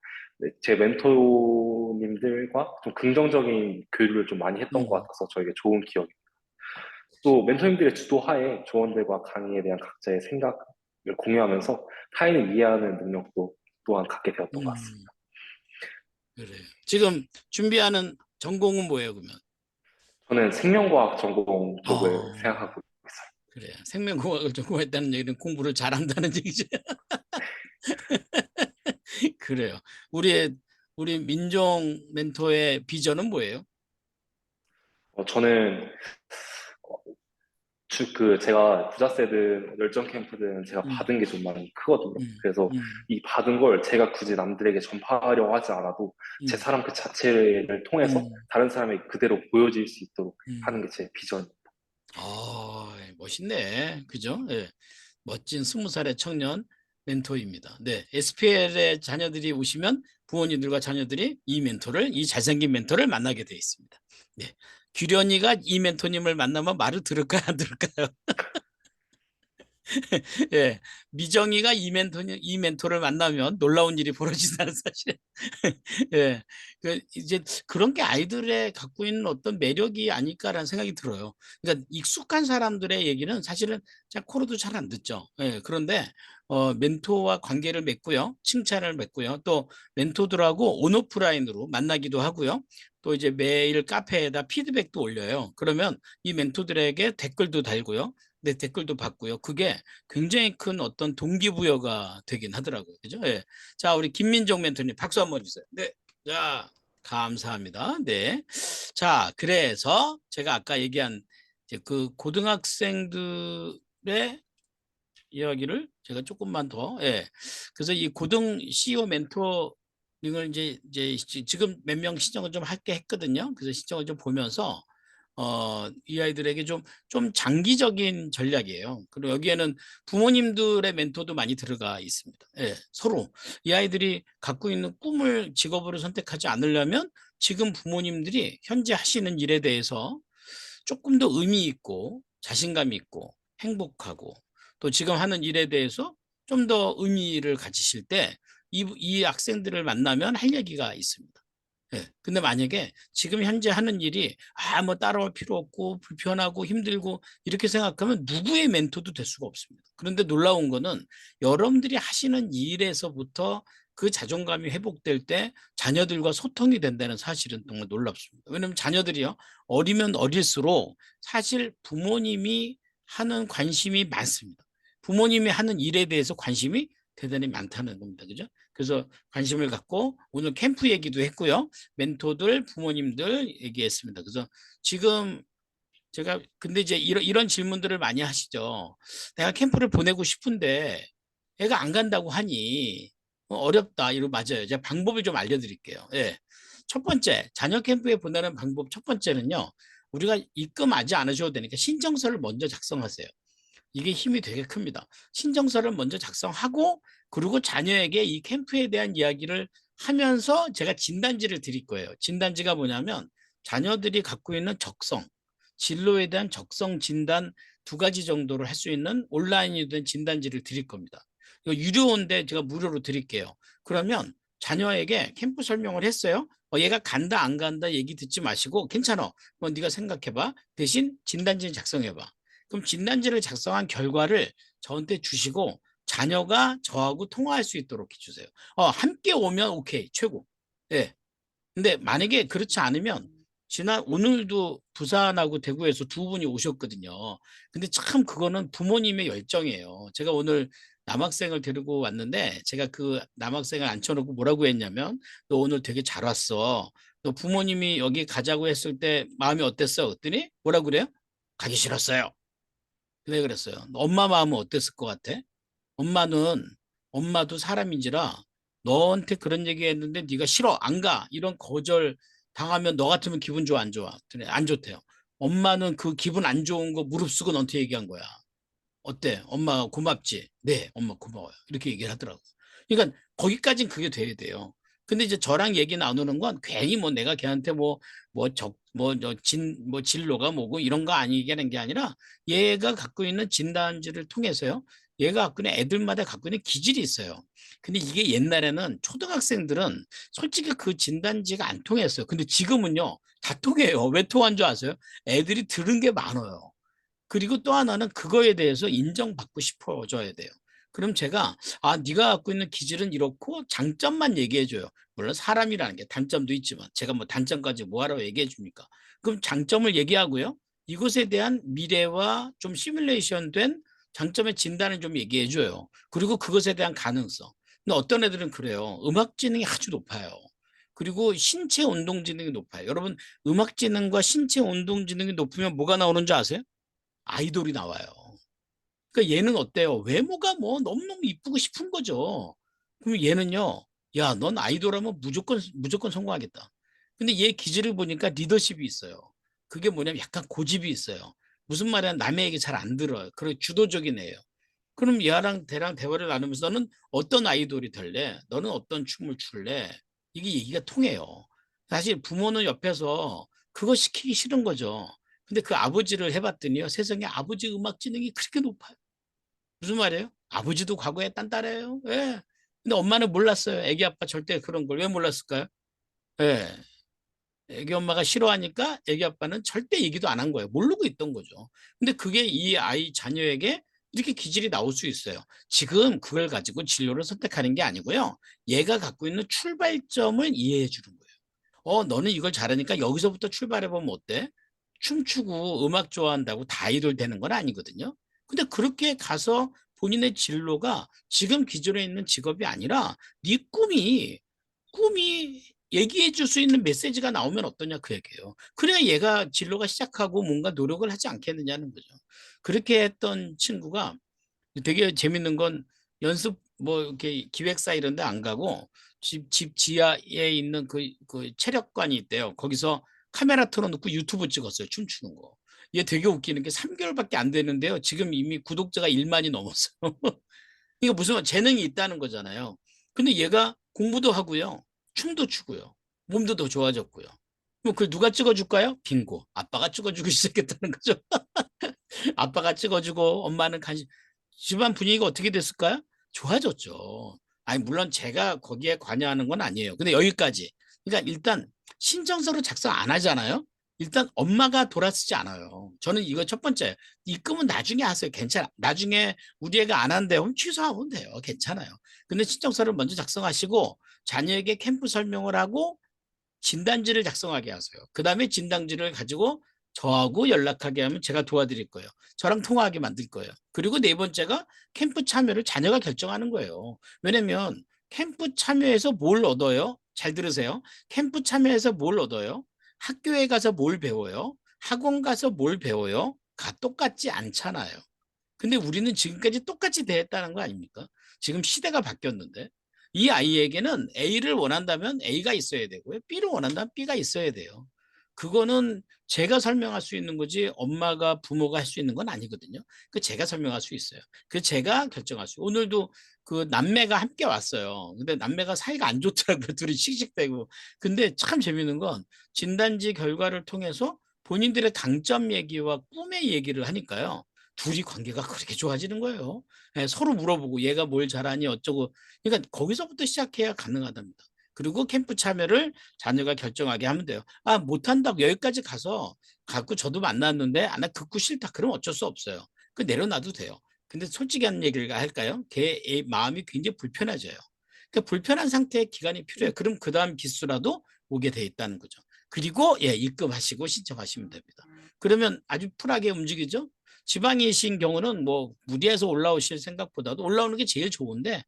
제 멘토님들과 좀 긍정적인 교류를 좀 많이 했던 것 같아서 저에게 좋은 기억입니다. 또 멘토님들의 주도하에 조원들과 강의에 대한 각자의 생각을 공유하면서 타인을 이해하는 능력도 또한 갖게 되었던 것 같습니다. 그래요. 지금 준비하는 전공은 뭐예요, 그러면? 저는 생명과학 전공 쪽을 생각하고 있어요. 그래요. 생명공학을 전공했다는 얘기는 공부를 잘한다는 얘기죠. 그래요. 우리 민종 멘토의 비전은 뭐예요? 저는 제가 부자세든 열정 캠프든 제가 받은 게 좀 많이 크거든요. 그래서 이 받은 걸 제가 굳이 남들에게 전파하려고 하지 않아도 제 사람 그 자체를 통해서 다른 사람에게 그대로 보여질 수 있도록 하는 게 제 비전입니다. 멋있네. 그죠? 예. 멋진 20살의 청년 멘토입니다. 네. SPL의 자녀들이 오시면 부모님들과 자녀들이 이 잘생긴 멘토를 만나게 되어 있습니다. 네. 규련이가 이 멘토님을 만나면 말을 들을까요, 안 들을까요? 예, 미정이가 이 멘토를 만나면 놀라운 일이 벌어진다는 사실. 예, 이제 그런 게 아이들의 갖고 있는 어떤 매력이 아닐까라는 생각이 들어요. 그러니까 익숙한 사람들의 얘기는 사실은 코로도 잘 안 듣죠. 예, 그런데 멘토와 관계를 맺고요, 칭찬을 맺고요, 또 멘토들하고 온오프라인으로 만나기도 하고요. 또 이제 매일 카페에다 피드백도 올려요. 그러면 이 멘토들에게 댓글도 달고요. 네, 댓글도 받고요. 그게 굉장히 큰 어떤 동기부여가 되긴 하더라고요. 그죠? 예. 자, 우리 김민종 멘토님 박수 한번 주세요. 네. 자, 감사합니다. 네. 자, 그래서 제가 아까 얘기한 이제 그 고등학생들의 이야기를 제가 조금만 더, 예. 그래서 이 고등 CEO 멘토링을 이제 지금 몇 명 신청을 좀 할게 했거든요. 그래서 신청을 좀 보면서 이 아이들에게 좀 장기적인 전략이에요. 그리고 여기에는 부모님들의 멘토도 많이 들어가 있습니다. 예, 서로 이 아이들이 갖고 있는 꿈을 직업으로 선택하지 않으려면 지금 부모님들이 현재 하시는 일에 대해서 조금 더 의미 있고 자신감이 있고 행복하고 또 지금 하는 일에 대해서 좀 더 의미를 가지실 때 이 학생들을 만나면 할 얘기가 있습니다. 예. 근데 만약에 지금 현재 하는 일이 뭐 따라올 필요 없고 불편하고 힘들고 이렇게 생각하면 누구의 멘토도 될 수가 없습니다. 그런데 놀라운 거는 여러분들이 하시는 일에서부터 그 자존감이 회복될 때 자녀들과 소통이 된다는 사실은 정말 놀랍습니다. 왜냐하면 자녀들이요, 어리면 어릴수록 사실 부모님이 하는 관심이 많습니다. 부모님이 하는 일에 대해서 관심이 대단히 많다는 겁니다. 그죠? 그래서 관심을 갖고 오늘 캠프 얘기도 했고요. 멘토들, 부모님들 얘기했습니다. 그래서 지금 제가 근데 이제 이런 질문들을 많이 하시죠. 내가 캠프를 보내고 싶은데 애가 안 간다고 하니 어렵다. 이거 맞아요. 제가 방법을 좀 알려드릴게요. 예. 첫 번째, 자녀 캠프에 보내는 방법 첫 번째는요. 우리가 입금하지 않으셔도 되니까 신청서를 먼저 작성하세요. 이게 힘이 되게 큽니다. 신청서를 먼저 작성하고 그리고 자녀에게 이 캠프에 대한 이야기를 하면서 제가 진단지를 드릴 거예요. 진단지가 뭐냐면 자녀들이 갖고 있는 적성, 진로에 대한 적성 진단 2가지 정도를 할 수 있는 온라인이 된 진단지를 드릴 겁니다. 이거 유료인데 제가 무료로 드릴게요. 그러면 자녀에게 캠프 설명을 했어요. 얘가 간다 안 간다 얘기 듣지 마시고 괜찮아. 뭐 네가 생각해봐. 대신 진단지 작성해봐. 그럼 진단지를 작성한 결과를 저한테 주시고 자녀가 저하고 통화할 수 있도록 해주세요. 함께 오면 오케이 최고. 예. 근데 만약에 그렇지 않으면 오늘도 부산하고 대구에서 2분이 오셨거든요. 근데 참 그거는 부모님의 열정이에요. 제가 오늘 남학생을 데리고 왔는데 제가 그 남학생을 앉혀놓고 뭐라고 했냐면 너 오늘 되게 잘 왔어. 너 부모님이 여기 가자고 했을 때 마음이 어땠어? 그랬더니 뭐라고 그래요? 가기 싫었어요. 왜 그랬어요? 엄마 마음은 어땠을 것 같아? 엄마도 사람인지라 너한테 그런 얘기 했는데 네가 싫어 안 가 이런 거절 당하면 너 같으면 기분 좋아 안 좋아? 안 좋대요. 엄마는 그 기분 안 좋은 거 무릅쓰고 너한테 얘기한 거야. 어때? 엄마 고맙지? 네, 엄마 고마워요. 이렇게 얘기를 하더라고. 그러니까 거기까지는 그게 돼야 돼요. 근데 이제 저랑 얘기 나누는 건 괜히 뭐 내가 걔한테 진로가 뭐고 이런 거 아니게는 게 아니라 얘가 갖고 있는 진단지를 통해서요. 얘가 갖고 있는 애들마다 갖고 있는 기질이 있어요. 근데 이게 옛날에는 초등학생들은 솔직히 그 진단지가 안 통했어요. 근데 지금은요. 다 통해요. 왜 통한 줄 아세요? 애들이 들은 게 많아요. 그리고 또 하나는 그거에 대해서 인정받고 싶어져야 돼요. 그럼 제가 네가 갖고 있는 기질은 이렇고 장점만 얘기해 줘요. 물론 사람이라는 게 단점도 있지만 제가 뭐 단점까지 뭐하라고 얘기해 줍니까? 그럼 장점을 얘기하고요. 이것에 대한 미래와 좀 시뮬레이션 된 장점의 진단을 좀 얘기해 줘요. 그리고 그것에 대한 가능성. 근데 어떤 애들은 그래요. 음악 지능이 아주 높아요. 그리고 신체 운동 지능이 높아요. 여러분 음악 지능과 신체 운동 지능이 높으면 뭐가 나오는 줄 아세요? 아이돌이 나와요. 그러니까 얘는 어때요? 외모가 뭐 너무너무 이쁘고 싶은 거죠. 그럼 얘는요. 야, 넌 아이돌하면 무조건 성공하겠다. 근데 얘 기질을 보니까 리더십이 있어요. 그게 뭐냐면 약간 고집이 있어요. 무슨 말이야? 남의 얘기 잘 안 들어요. 그리고 주도적인 애예요. 그럼 얘랑 대랑 대화를 나누면서 너는 어떤 아이돌이 될래? 너는 어떤 춤을 출래? 이게 얘기가 통해요. 사실 부모는 옆에서 그거 시키기 싫은 거죠. 근데 그 아버지를 해봤더니요. 세상에 아버지 음악 지능이 그렇게 높아요. 무슨 말이에요? 아버지도 과거에 딴따래요. 예. 근데 엄마는 몰랐어요. 애기 아빠 절대 그런 걸 왜 몰랐을까요? 예. 애기 엄마가 싫어하니까 애기 아빠는 절대 얘기도 안 한 거예요. 모르고 있던 거죠. 근데 그게 이 아이 자녀에게 이렇게 기질이 나올 수 있어요. 지금 그걸 가지고 진로를 선택하는 게 아니고요. 얘가 갖고 있는 출발점을 이해해 주는 거예요. 너는 이걸 잘하니까 여기서부터 출발해 보면 어때? 춤추고 음악 좋아한다고 다 아이돌 되는 건 아니거든요. 근데 그렇게 가서 본인의 진로가 지금 기존에 있는 직업이 아니라 네 꿈이 얘기해 줄 수 있는 메시지가 나오면 어떠냐 그 얘기예요. 그래야 얘가 진로가 시작하고 뭔가 노력을 하지 않겠느냐는 거죠. 그렇게 했던 친구가 되게 재밌는 건 연습 뭐 이렇게 기획사 이런 데 안 가고 집 지하에 있는 그 체력관이 있대요. 거기서 카메라 틀어놓고 유튜브 찍었어요. 춤추는 거. 얘 되게 웃기는 게 3개월밖에 안 되는데요. 지금 이미 구독자가 1만이 넘었어요. 이거 무슨 재능이 있다는 거잖아요. 근데 얘가 공부도 하고요. 춤도 추고요. 몸도 더 좋아졌고요. 뭐 그걸 누가 찍어줄까요? 빙고. 아빠가 찍어주기 시작했다는 거죠. 아빠가 찍어주고 엄마는 집안 분위기가 어떻게 됐을까요? 좋아졌죠. 아니 물론 제가 거기에 관여하는 건 아니에요. 근데 여기까지. 그러니까 일단 신청서를 작성 안 하잖아요. 일단 엄마가 돌아서지 않아요. 저는 이거 첫 번째. 입금은 나중에 하세요. 괜찮아. 나중에 우리 애가 안 한대. 그럼 취소하면 돼요. 괜찮아요. 근데 신청서를 먼저 작성하시고 자녀에게 캠프 설명을 하고 진단지를 작성하게 하세요. 그 다음에 진단지를 가지고 저하고 연락하게 하면 제가 도와드릴 거예요. 저랑 통화하게 만들 거예요. 그리고 네 번째가 캠프 참여를 자녀가 결정하는 거예요. 왜냐면 캠프 참여해서 뭘 얻어요? 잘 들으세요. 캠프 참여해서 뭘 얻어요? 학교에 가서 뭘 배워요? 학원 가서 뭘 배워요? 똑같지 않잖아요. 근데 우리는 지금까지 똑같이 대했다는 거 아닙니까? 지금 시대가 바뀌었는데 이 아이에게는 A를 원한다면 A가 있어야 되고요. B를 원한다면 B가 있어야 돼요. 그거는 제가 설명할 수 있는 거지 엄마가 부모가 할 수 있는 건 아니거든요. 그 제가 설명할 수 있어요. 그 제가 결정할 수. 오늘도 그 남매가 함께 왔어요. 근데 남매가 사이가 안 좋더라고요. 둘이 씩씩대고. 근데 참 재밌는 건 진단지 결과를 통해서 본인들의 강점 얘기와 꿈의 얘기를 하니까요. 둘이 관계가 그렇게 좋아지는 거예요. 예, 서로 물어보고 얘가 뭘 잘하니 어쩌고. 그러니까 거기서부터 시작해야 가능하답니다. 그리고 캠프 참여를 자녀가 결정하게 하면 돼요. 아, 못한다고 여기까지 갖고 저도 만났는데 나 듣고 싫다. 그러면 어쩔 수 없어요. 그 내려놔도 돼요. 근데 솔직한 얘기를 할까요? 걔의 마음이 굉장히 불편해져요. 그러니까 불편한 상태의 기간이 필요해요. 그럼 그 다음 기수라도 오게 돼 있다는 거죠. 그리고 예, 입금하시고 신청하시면 됩니다. 그러면 아주 쿨하게 움직이죠. 지방이신 경우는 뭐 무리해서 올라오실 생각보다도 올라오는 게 제일 좋은데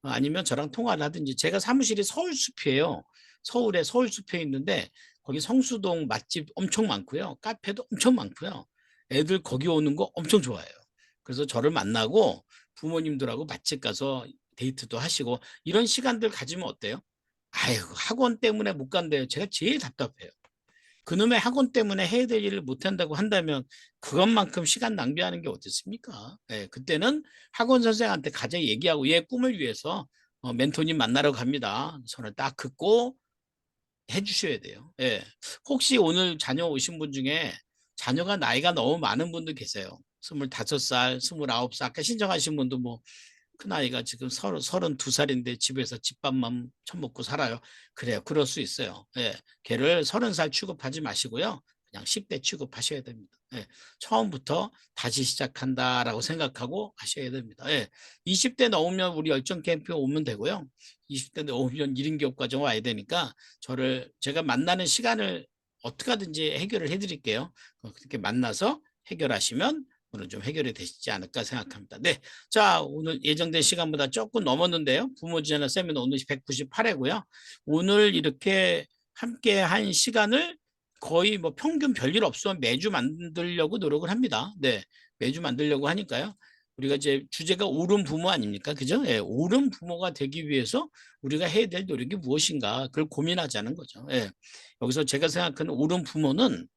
아니면 저랑 통화를 하든지. 제가 사무실이 서울숲이에요. 서울에 서울숲에 있는데 거기 성수동 맛집 엄청 많고요. 카페도 엄청 많고요. 애들 거기 오는 거 엄청 좋아해요. 그래서 저를 만나고 부모님들하고 맛집 가서 데이트도 하시고 이런 시간들 가지면 어때요? 아이고 학원 때문에 못 간대요. 제가 제일 답답해요. 그놈의 학원 때문에 해야 될 일을 못한다고 한다면 그것만큼 시간 낭비하는 게 어딨습니까? 예, 그때는 학원 선생한테 가자 얘기하고 얘 꿈을 위해서 멘토님 만나러 갑니다. 손을 딱 긋고 해주셔야 돼요. 예. 혹시 오늘 자녀 오신 분 중에 자녀가 나이가 너무 많은 분도 계세요. 25살, 29살, 아까 신청하신 분도 뭐 큰아이가 지금 32살인데 집에서 집밥만 처먹고 살아요. 그래요. 그럴 수 있어요. 예. 걔를 30살 취급하지 마시고요. 그냥 10대 취급하셔야 됩니다. 예. 처음부터 다시 시작한다라고 생각하고 하셔야 됩니다. 예. 20대 넘으면 우리 열정 캠핑 오면 되고요. 20대 넘으면 1인 교육 과정 와야 되니까 제가 만나는 시간을 어떻게 하든지 해결을 해드릴게요. 그렇게 만나서 해결하시면 오늘 좀 해결이 되시지 않을까 생각합니다. 네. 자, 오늘 예정된 시간보다 조금 넘었는데요. 부모지원의 세미나 오늘 198회고요. 오늘 이렇게 함께 한 시간을 거의 뭐 평균 별일 없으면 매주 만들려고 노력을 합니다. 네. 매주 만들려고 하니까요. 우리가 이제 주제가 옳은 부모 아닙니까? 그죠? 예, 옳은 부모가 되기 위해서 우리가 해야 될 노력이 무엇인가 그걸 고민하자는 거죠. 예. 여기서 제가 생각하는 옳은 부모는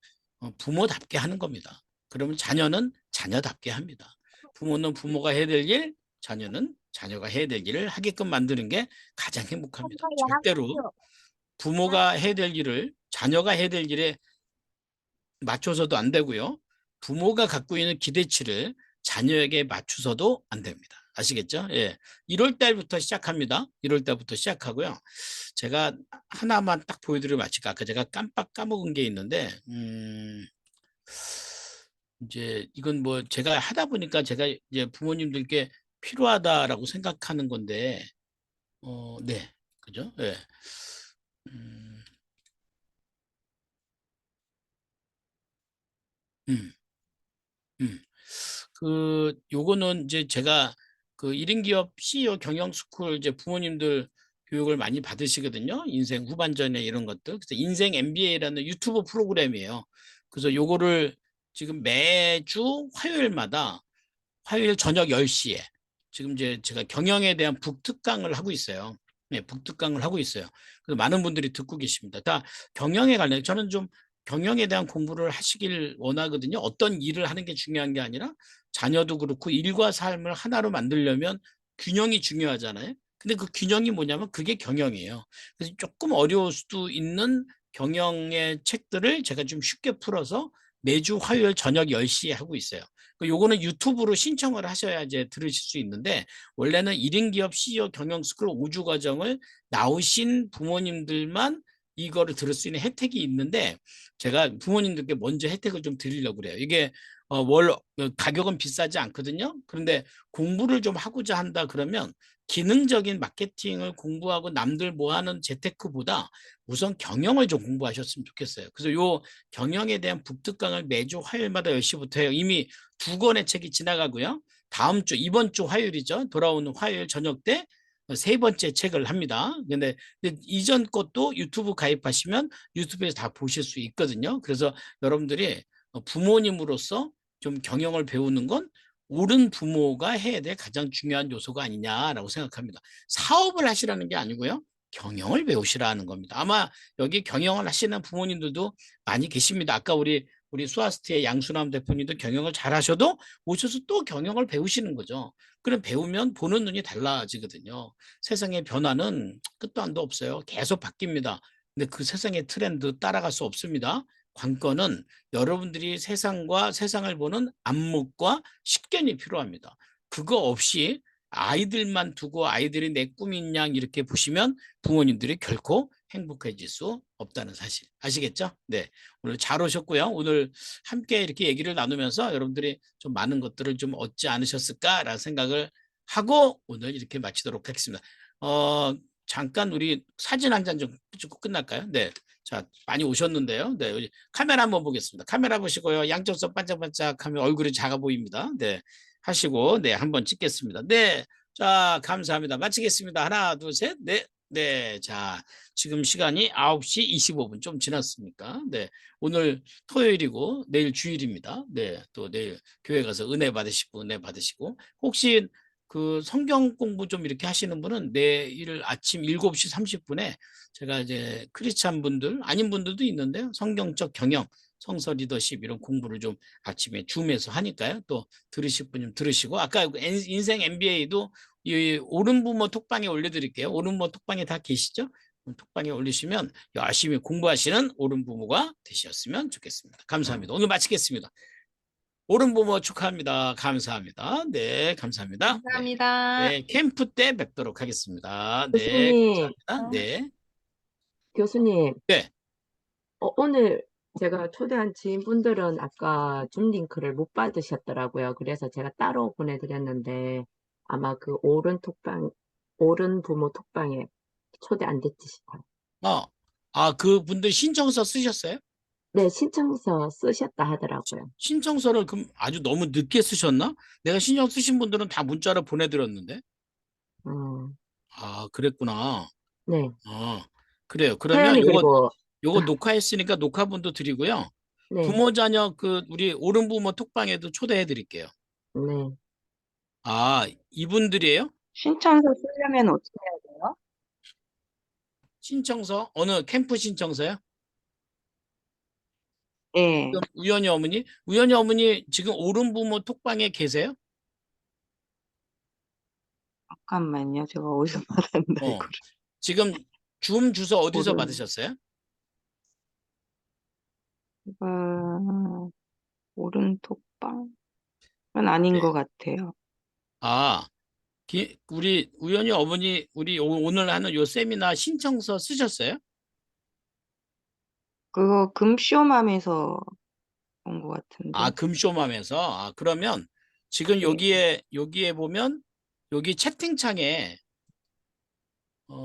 부모답게 하는 겁니다. 그러면 자녀는 자녀답게 합니다. 부모는 부모가 해야 될 일, 자녀는 자녀가 해야 될 일을 하게끔 만드는 게 가장 행복합니다. 절대로 부모가 해야 될 일을 자녀가 해야 될 일에 맞춰서도 안 되고요. 부모가 갖고 있는 기대치를 자녀에게 맞추서도 안 됩니다. 아시겠죠? 예. 1월 달부터 시작합니다. 1월 달부터 시작하고요. 제가 하나만 딱 보여드리면 마칠까. 아까 제가 깜빡 까먹은 게 있는데, 이제 이건 뭐 제가 하다 보니까 제가 이제 부모님들께 필요하다라고 생각하는 건데, 네. 그죠? 예. 음, 음, 음. 요거는 이제 제가 그 1인 기업 CEO 경영 스쿨 이제 부모님들 교육을 많이 받으시거든요. 인생 후반전에 이런 것들. 그래서 인생 MBA라는 유튜브 프로그램이에요. 그래서 요거를 지금 매주 화요일 저녁 10시에 지금 이제 제가 경영에 대한 북특강을 하고 있어요. 네, 북특강을 하고 있어요. 그래서 많은 분들이 듣고 계십니다. 다 경영에 관련 저는 좀 경영에 대한 공부를 하시길 원하거든요. 어떤 일을 하는 게 중요한 게 아니라 자녀도 그렇고 일과 삶을 하나로 만들려면 균형이 중요하잖아요. 근데 그 균형이 뭐냐면 그게 경영이에요. 그래서 조금 어려울 수도 있는 경영의 책들을 제가 좀 쉽게 풀어서 매주 화요일 저녁 10시에 하고 있어요. 요거는 유튜브로 신청을 하셔야 이제 들으실 수 있는데 원래는 1인 기업 CEO 경영 스쿨 5주 과정을 나오신 부모님들만 이거를 들을 수 있는 혜택이 있는데 제가 부모님들께 먼저 혜택을 좀 드리려고 그래요. 이게 가격은 비싸지 않거든요. 그런데 공부를 좀 하고자 한다 그러면 기능적인 마케팅을 공부하고 남들 뭐 하는 재테크보다 우선 경영을 좀 공부하셨으면 좋겠어요. 그래서 요 경영에 대한 북특강을 매주 화요일마다 10시부터 해요. 이미 2권의 책이 지나가고요. 다음 주, 이번 주 화요일이죠. 돌아오는 화요일 저녁 때 3번째 책을 합니다. 근데 이전 것도 유튜브 가입하시면 유튜브에서 다 보실 수 있거든요. 그래서 여러분들이 부모님으로서 좀 경영을 배우는 건 옳은 부모가 해야 될 가장 중요한 요소가 아니냐라고 생각합니다. 사업을 하시라는 게 아니고요. 경영을 배우시라는 겁니다. 아마 여기 경영을 하시는 부모님들도 많이 계십니다. 아까 우리 수아스트의 양순남 대표님도 경영을 잘 하셔도 오셔서 또 경영을 배우시는 거죠. 그럼 배우면 보는 눈이 달라지거든요. 세상의 변화는 끝도 안도 없어요. 계속 바뀝니다. 근데 그 세상의 트렌드 따라갈 수 없습니다. 관건은 여러분들이 세상과 세상을 보는 안목과 식견이 필요합니다. 그거 없이 아이들만 두고 아이들이 내 꿈인 양 이렇게 보시면 부모님들이 결코 행복해질 수 없다는 사실 아시겠죠? 네, 오늘 잘 오셨고요. 오늘 함께 이렇게 얘기를 나누면서 여러분들이 좀 많은 것들을 좀 얻지 않으셨을까라는 생각을 하고 오늘 이렇게 마치도록 하겠습니다. 잠깐 우리 사진 한 장 좀 찍고 끝날까요? 네. 자, 많이 오셨는데요. 네, 여기 카메라 한번 보겠습니다. 카메라 보시고요. 양쪽서 반짝반짝하면 얼굴이 작아 보입니다. 네, 하시고 네, 한번 찍겠습니다. 네, 자, 감사합니다. 마치겠습니다. 하나, 둘, 셋. 네, 네. 자, 지금 시간이 9시 25분 좀 지났습니까? 네, 오늘 토요일이고 내일 주일입니다. 네, 또 내일 교회 가서 은혜 받으시고 은혜 받으시고 혹시 그 성경 공부 좀 이렇게 하시는 분은 내일 아침 7시 30분에 제가 이제 크리스찬 분들 아닌 분들도 있는데요. 성경적 경영, 성서 리더십 이런 공부를 좀 아침에 줌에서 하니까요. 또 들으실 분은 들으시고 아까 인생 MBA도 이 옳은 부모 톡방에 올려드릴게요. 옳은 부모 톡방에 다 계시죠? 톡방에 올리시면 열심히 공부하시는 옳은 부모가 되셨으면 좋겠습니다. 감사합니다. 오늘 마치겠습니다. 옳은 부모 축하합니다. 감사합니다. 네, 감사합니다. 감사합니다. 네, 네, 캠프 때 뵙도록 하겠습니다. 네, 교수님, 감사합니다. 네, 교수님, 네. 오늘 제가 초대한 지인분들은 아까 줌 링크를 못 받으셨더라고요. 그래서 제가 따로 보내드렸는데 아마 그 옳은 부모 톡방에 초대 안 됐지 싶어요. 그분들 신청서 쓰셨어요? 네, 신청서 쓰셨다 하더라고요. 신청서를 그럼 아주 너무 늦게 쓰셨나? 내가 신청 쓰신 분들은 다 문자로 보내드렸는데. 그랬구나. 네. 그래요. 그러면 사연이 그리고 요거 녹화했으니까 녹화분도 드리고요. 네, 부모 자녀 우리 옳은 부모 톡방에도 초대해 드릴게요. 네. 이분들이에요? 신청서 쓰려면 어떻게 해야 돼요? 신청서? 어느 캠프 신청서요? 예, 그럼 우연히 어머니 지금 옳은 부모 톡방에 계세요? 잠깐만요. 제가 어디서 받았나 어. 이거를. 지금 줌 주소 어디서 옳은. 받으셨어요? 옳은 톡방은 아닌 네. 것 같아요. 우리 우연히 어머니 우리 오늘 하는 요 세미나 신청서 쓰셨어요? 그거 금쇼맘에서 온 것 같은데. 금쇼맘에서. 그러면 지금 네. 여기에 보면 여기 채팅창에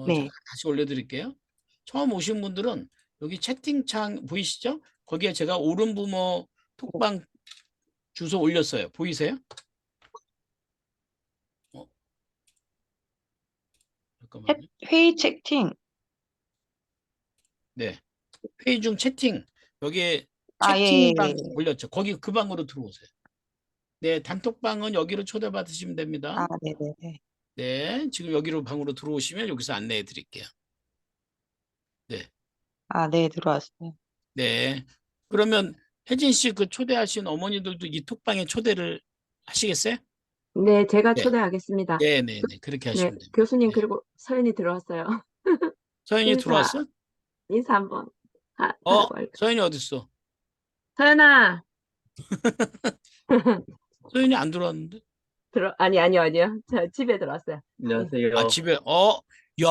네. 제가 다시 올려드릴게요. 처음 오신 분들은 여기 채팅창 보이시죠? 거기에 제가 옳은 부모 톡방 주소 올렸어요. 보이세요? 잠깐만요. 회의 채팅. 네. 회의 중 채팅. 여기에 예. 채팅방 올렸죠. 거기 그 방으로 들어오세요. 네, 단톡방은 여기로 초대받으시면 됩니다. 네네네. 네, 지금 여기로 방으로 들어오시면 여기서 안내해 드릴게요. 네. 네, 들어왔어요. 네. 그러면 혜진 씨 그 초대하신 어머니들도 이 톡방에 초대를 하시겠어요? 네, 제가 네. 초대하겠습니다. 네. 그렇게 하시면 됩니다. 교수님, 네. 그리고 서연이 들어왔어요. 서연이 들어왔어? 인사 한번 하고 할까요? 서연이 어딨어? 서연아! 서연이 안 들어왔는데? 아니요. 저 집에 들어왔어요. 안녕하세요. 집에, 야, 너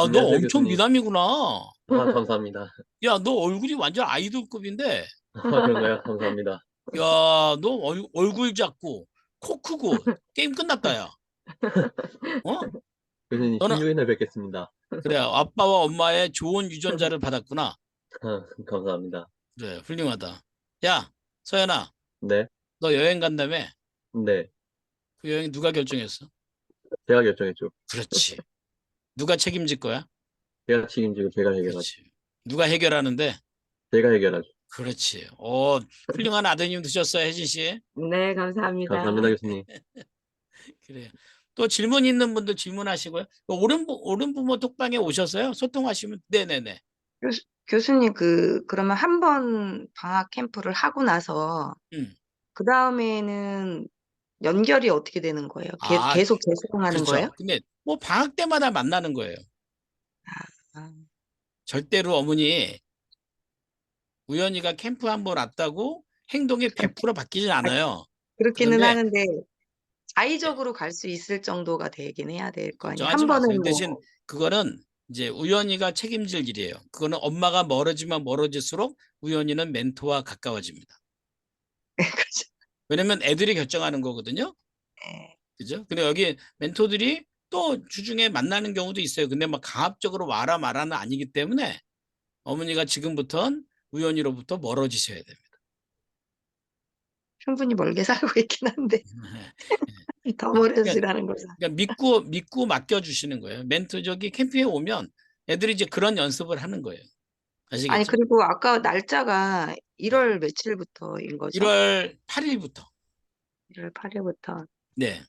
안녕하세요, 엄청 교수님. 미남이구나. 감사합니다. 야, 너 얼굴이 완전 아이돌급인데? 그런가요? 감사합니다. 야, 너 얼굴 작고 코 크고 게임 끝났다, 야. 어? 교수님 너는 16일날 뵙겠습니다. 그래, 아빠와 엄마의 좋은 유전자를 받았구나. 감사합니다. 그래, 훌륭하다. 야, 서연아, 네, 너 여행 간다며? 네. 그 여행 누가 결정했어? 제가 결정했죠. 그렇지. 누가 책임질 거야? 제가 책임지고 제가 해결하죠. 그렇지. 누가 해결하는데? 제가 해결하죠. 그렇지. 훌륭한 아드님 되셨어요, 혜진 씨. 네, 감사합니다. 감사합니다, 교수님. 그래요. 또 질문 있는 분들 질문하시고요. 옳은 부모 톡방에 오셨어요? 소통하시면 네네네. 교수님, 그러면 한 번 방학 캠프를 하고 나서, 음. 그 다음에는 연결이 어떻게 되는 거예요? 아, 계속 재수강하는 그렇죠. 거예요? 근데 뭐 방학 때마다 만나는 거예요. 아, 절대로 어머니 우연히가 캠프 한 번 왔다고 행동이 100% 바뀌진 않아요. 그렇기는 그런데 하는데, 자의적으로 갈 수 있을 정도가 되긴 해야 될 거 아니에요? 걱정하지 한 마세요. 번은 대신 뭐, 그거는 이제 우연히가 책임질 일이에요. 그거는 엄마가 멀어지면 멀어질수록 우연히는 멘토와 가까워집니다. 그렇죠. 왜냐면 애들이 결정하는 거거든요. 네. 그죠? 근데 여기 멘토들이 또 주중에 만나는 경우도 있어요. 근데 막 강압적으로 와라 마라는 아니기 때문에 어머니가 지금부터는 우연히로부터 멀어지셔야 됩니다. 충분히 멀게 살고 있긴 한데, 더 그러니까, 멀어지라는 거죠. 그러니까 믿고 맡겨주시는 거예요. 멘토 저기 캠프에 오면 애들이 이제 그런 연습을 하는 거예요. 아니, 아시겠죠? 그리고 아까 날짜가 1월 며칠부터인 거죠? 1월 8일부터. 1월 8일부터. 네.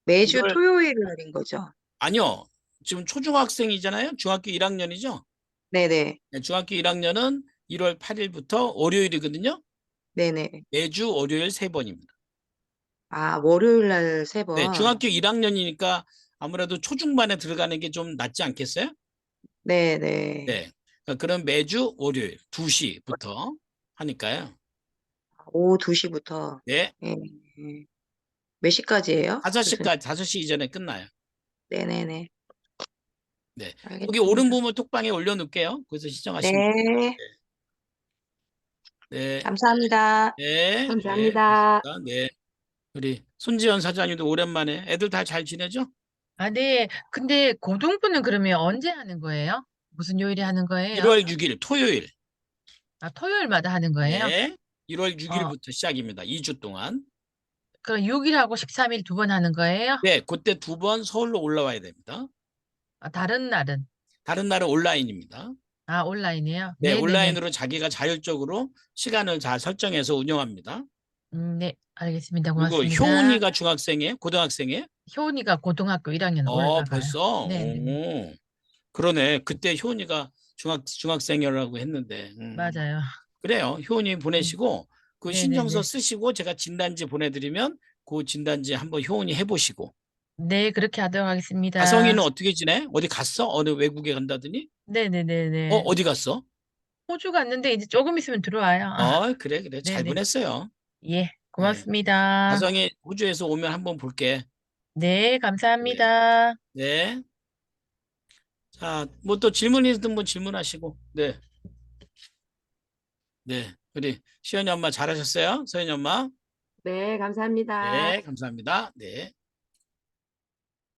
매주 1월 토요일 날인 거죠? 아니요. 지금 초중학생이잖아요. 중학교 1학년이죠. 네네. 네, 중학교 1학년은 1월 8일부터 월요일이거든요. 네네. 매주 월요일 3번입니다. 아, 월요일 날 네, 3번. 중학교 1학년이니까 아무래도 초중반에 들어가는 게 좀 낫지 않겠어요? 네네. 네. 그러니까 그럼 매주 월요일 2시부터 하니까요. 오후 2시부터. 네. 예. 몇 시까지예요? 5시까지, 5시 이전에 끝나요. 네네네. 네. 여기 알겠습니다. 옳은 부모 톡방에 올려놓을게요. 거기서 시청하시면 돼요. 네. 네. 감사합니다. 네. 감사합니다. 고맙습니다. 네. 우리 손지연 사장님도 오랜만에 애들 다 잘 지내죠? 아, 네. 근데 고등부는 그러면 언제 하는 거예요? 무슨 요일에 하는 거예요? 1월 6일 토요일. 아, 토요일마다 하는 거예요? 네. 1월 어, 6일부터 시작입니다. 2주 동안. 그럼 6일하고 13일 2번 하는 거예요? 네. 그때 2번 서울로 올라와야 됩니다. 아, 다른 날은? 다른 날은 온라인입니다. 아, 온라인이에요? 네. 네네네. 온라인으로 자기가 자율적으로 시간을 잘 설정해서 운영합니다. 네, 알겠습니다. 그리고 고맙습니다. 효은이가 중학생이에요? 고등학생이에요? 효은이가 고등학교 1학년 올라가요. 벌써? 네네네. 오. 그러네. 그때 효은이가 중학생이라고 했는데. 맞아요. 그래요. 효은이 보내시고 그 신청서 네네네. 쓰시고 제가 진단지 보내드리면 그 진단지 한번 효은이 해보시고. 네, 그렇게 하도록 하겠습니다. 다성이는 어떻게 지내? 어디 갔어? 어느 외국에 간다더니? 네네네네. 어디 갔어? 호주 갔는데 이제 조금 있으면 들어와요. 그래. 잘 네네. 보냈어요. 예, 네. 고맙습니다. 다성이 호주에서 오면 한번 볼게. 네, 네. 감사합니다. 네. 자, 뭐 또 질문 있는 분 질문하시고. 네. 네. 우리 시연이 엄마 잘하셨어요? 서연이 엄마? 네, 감사합니다. 네, 감사합니다. 네.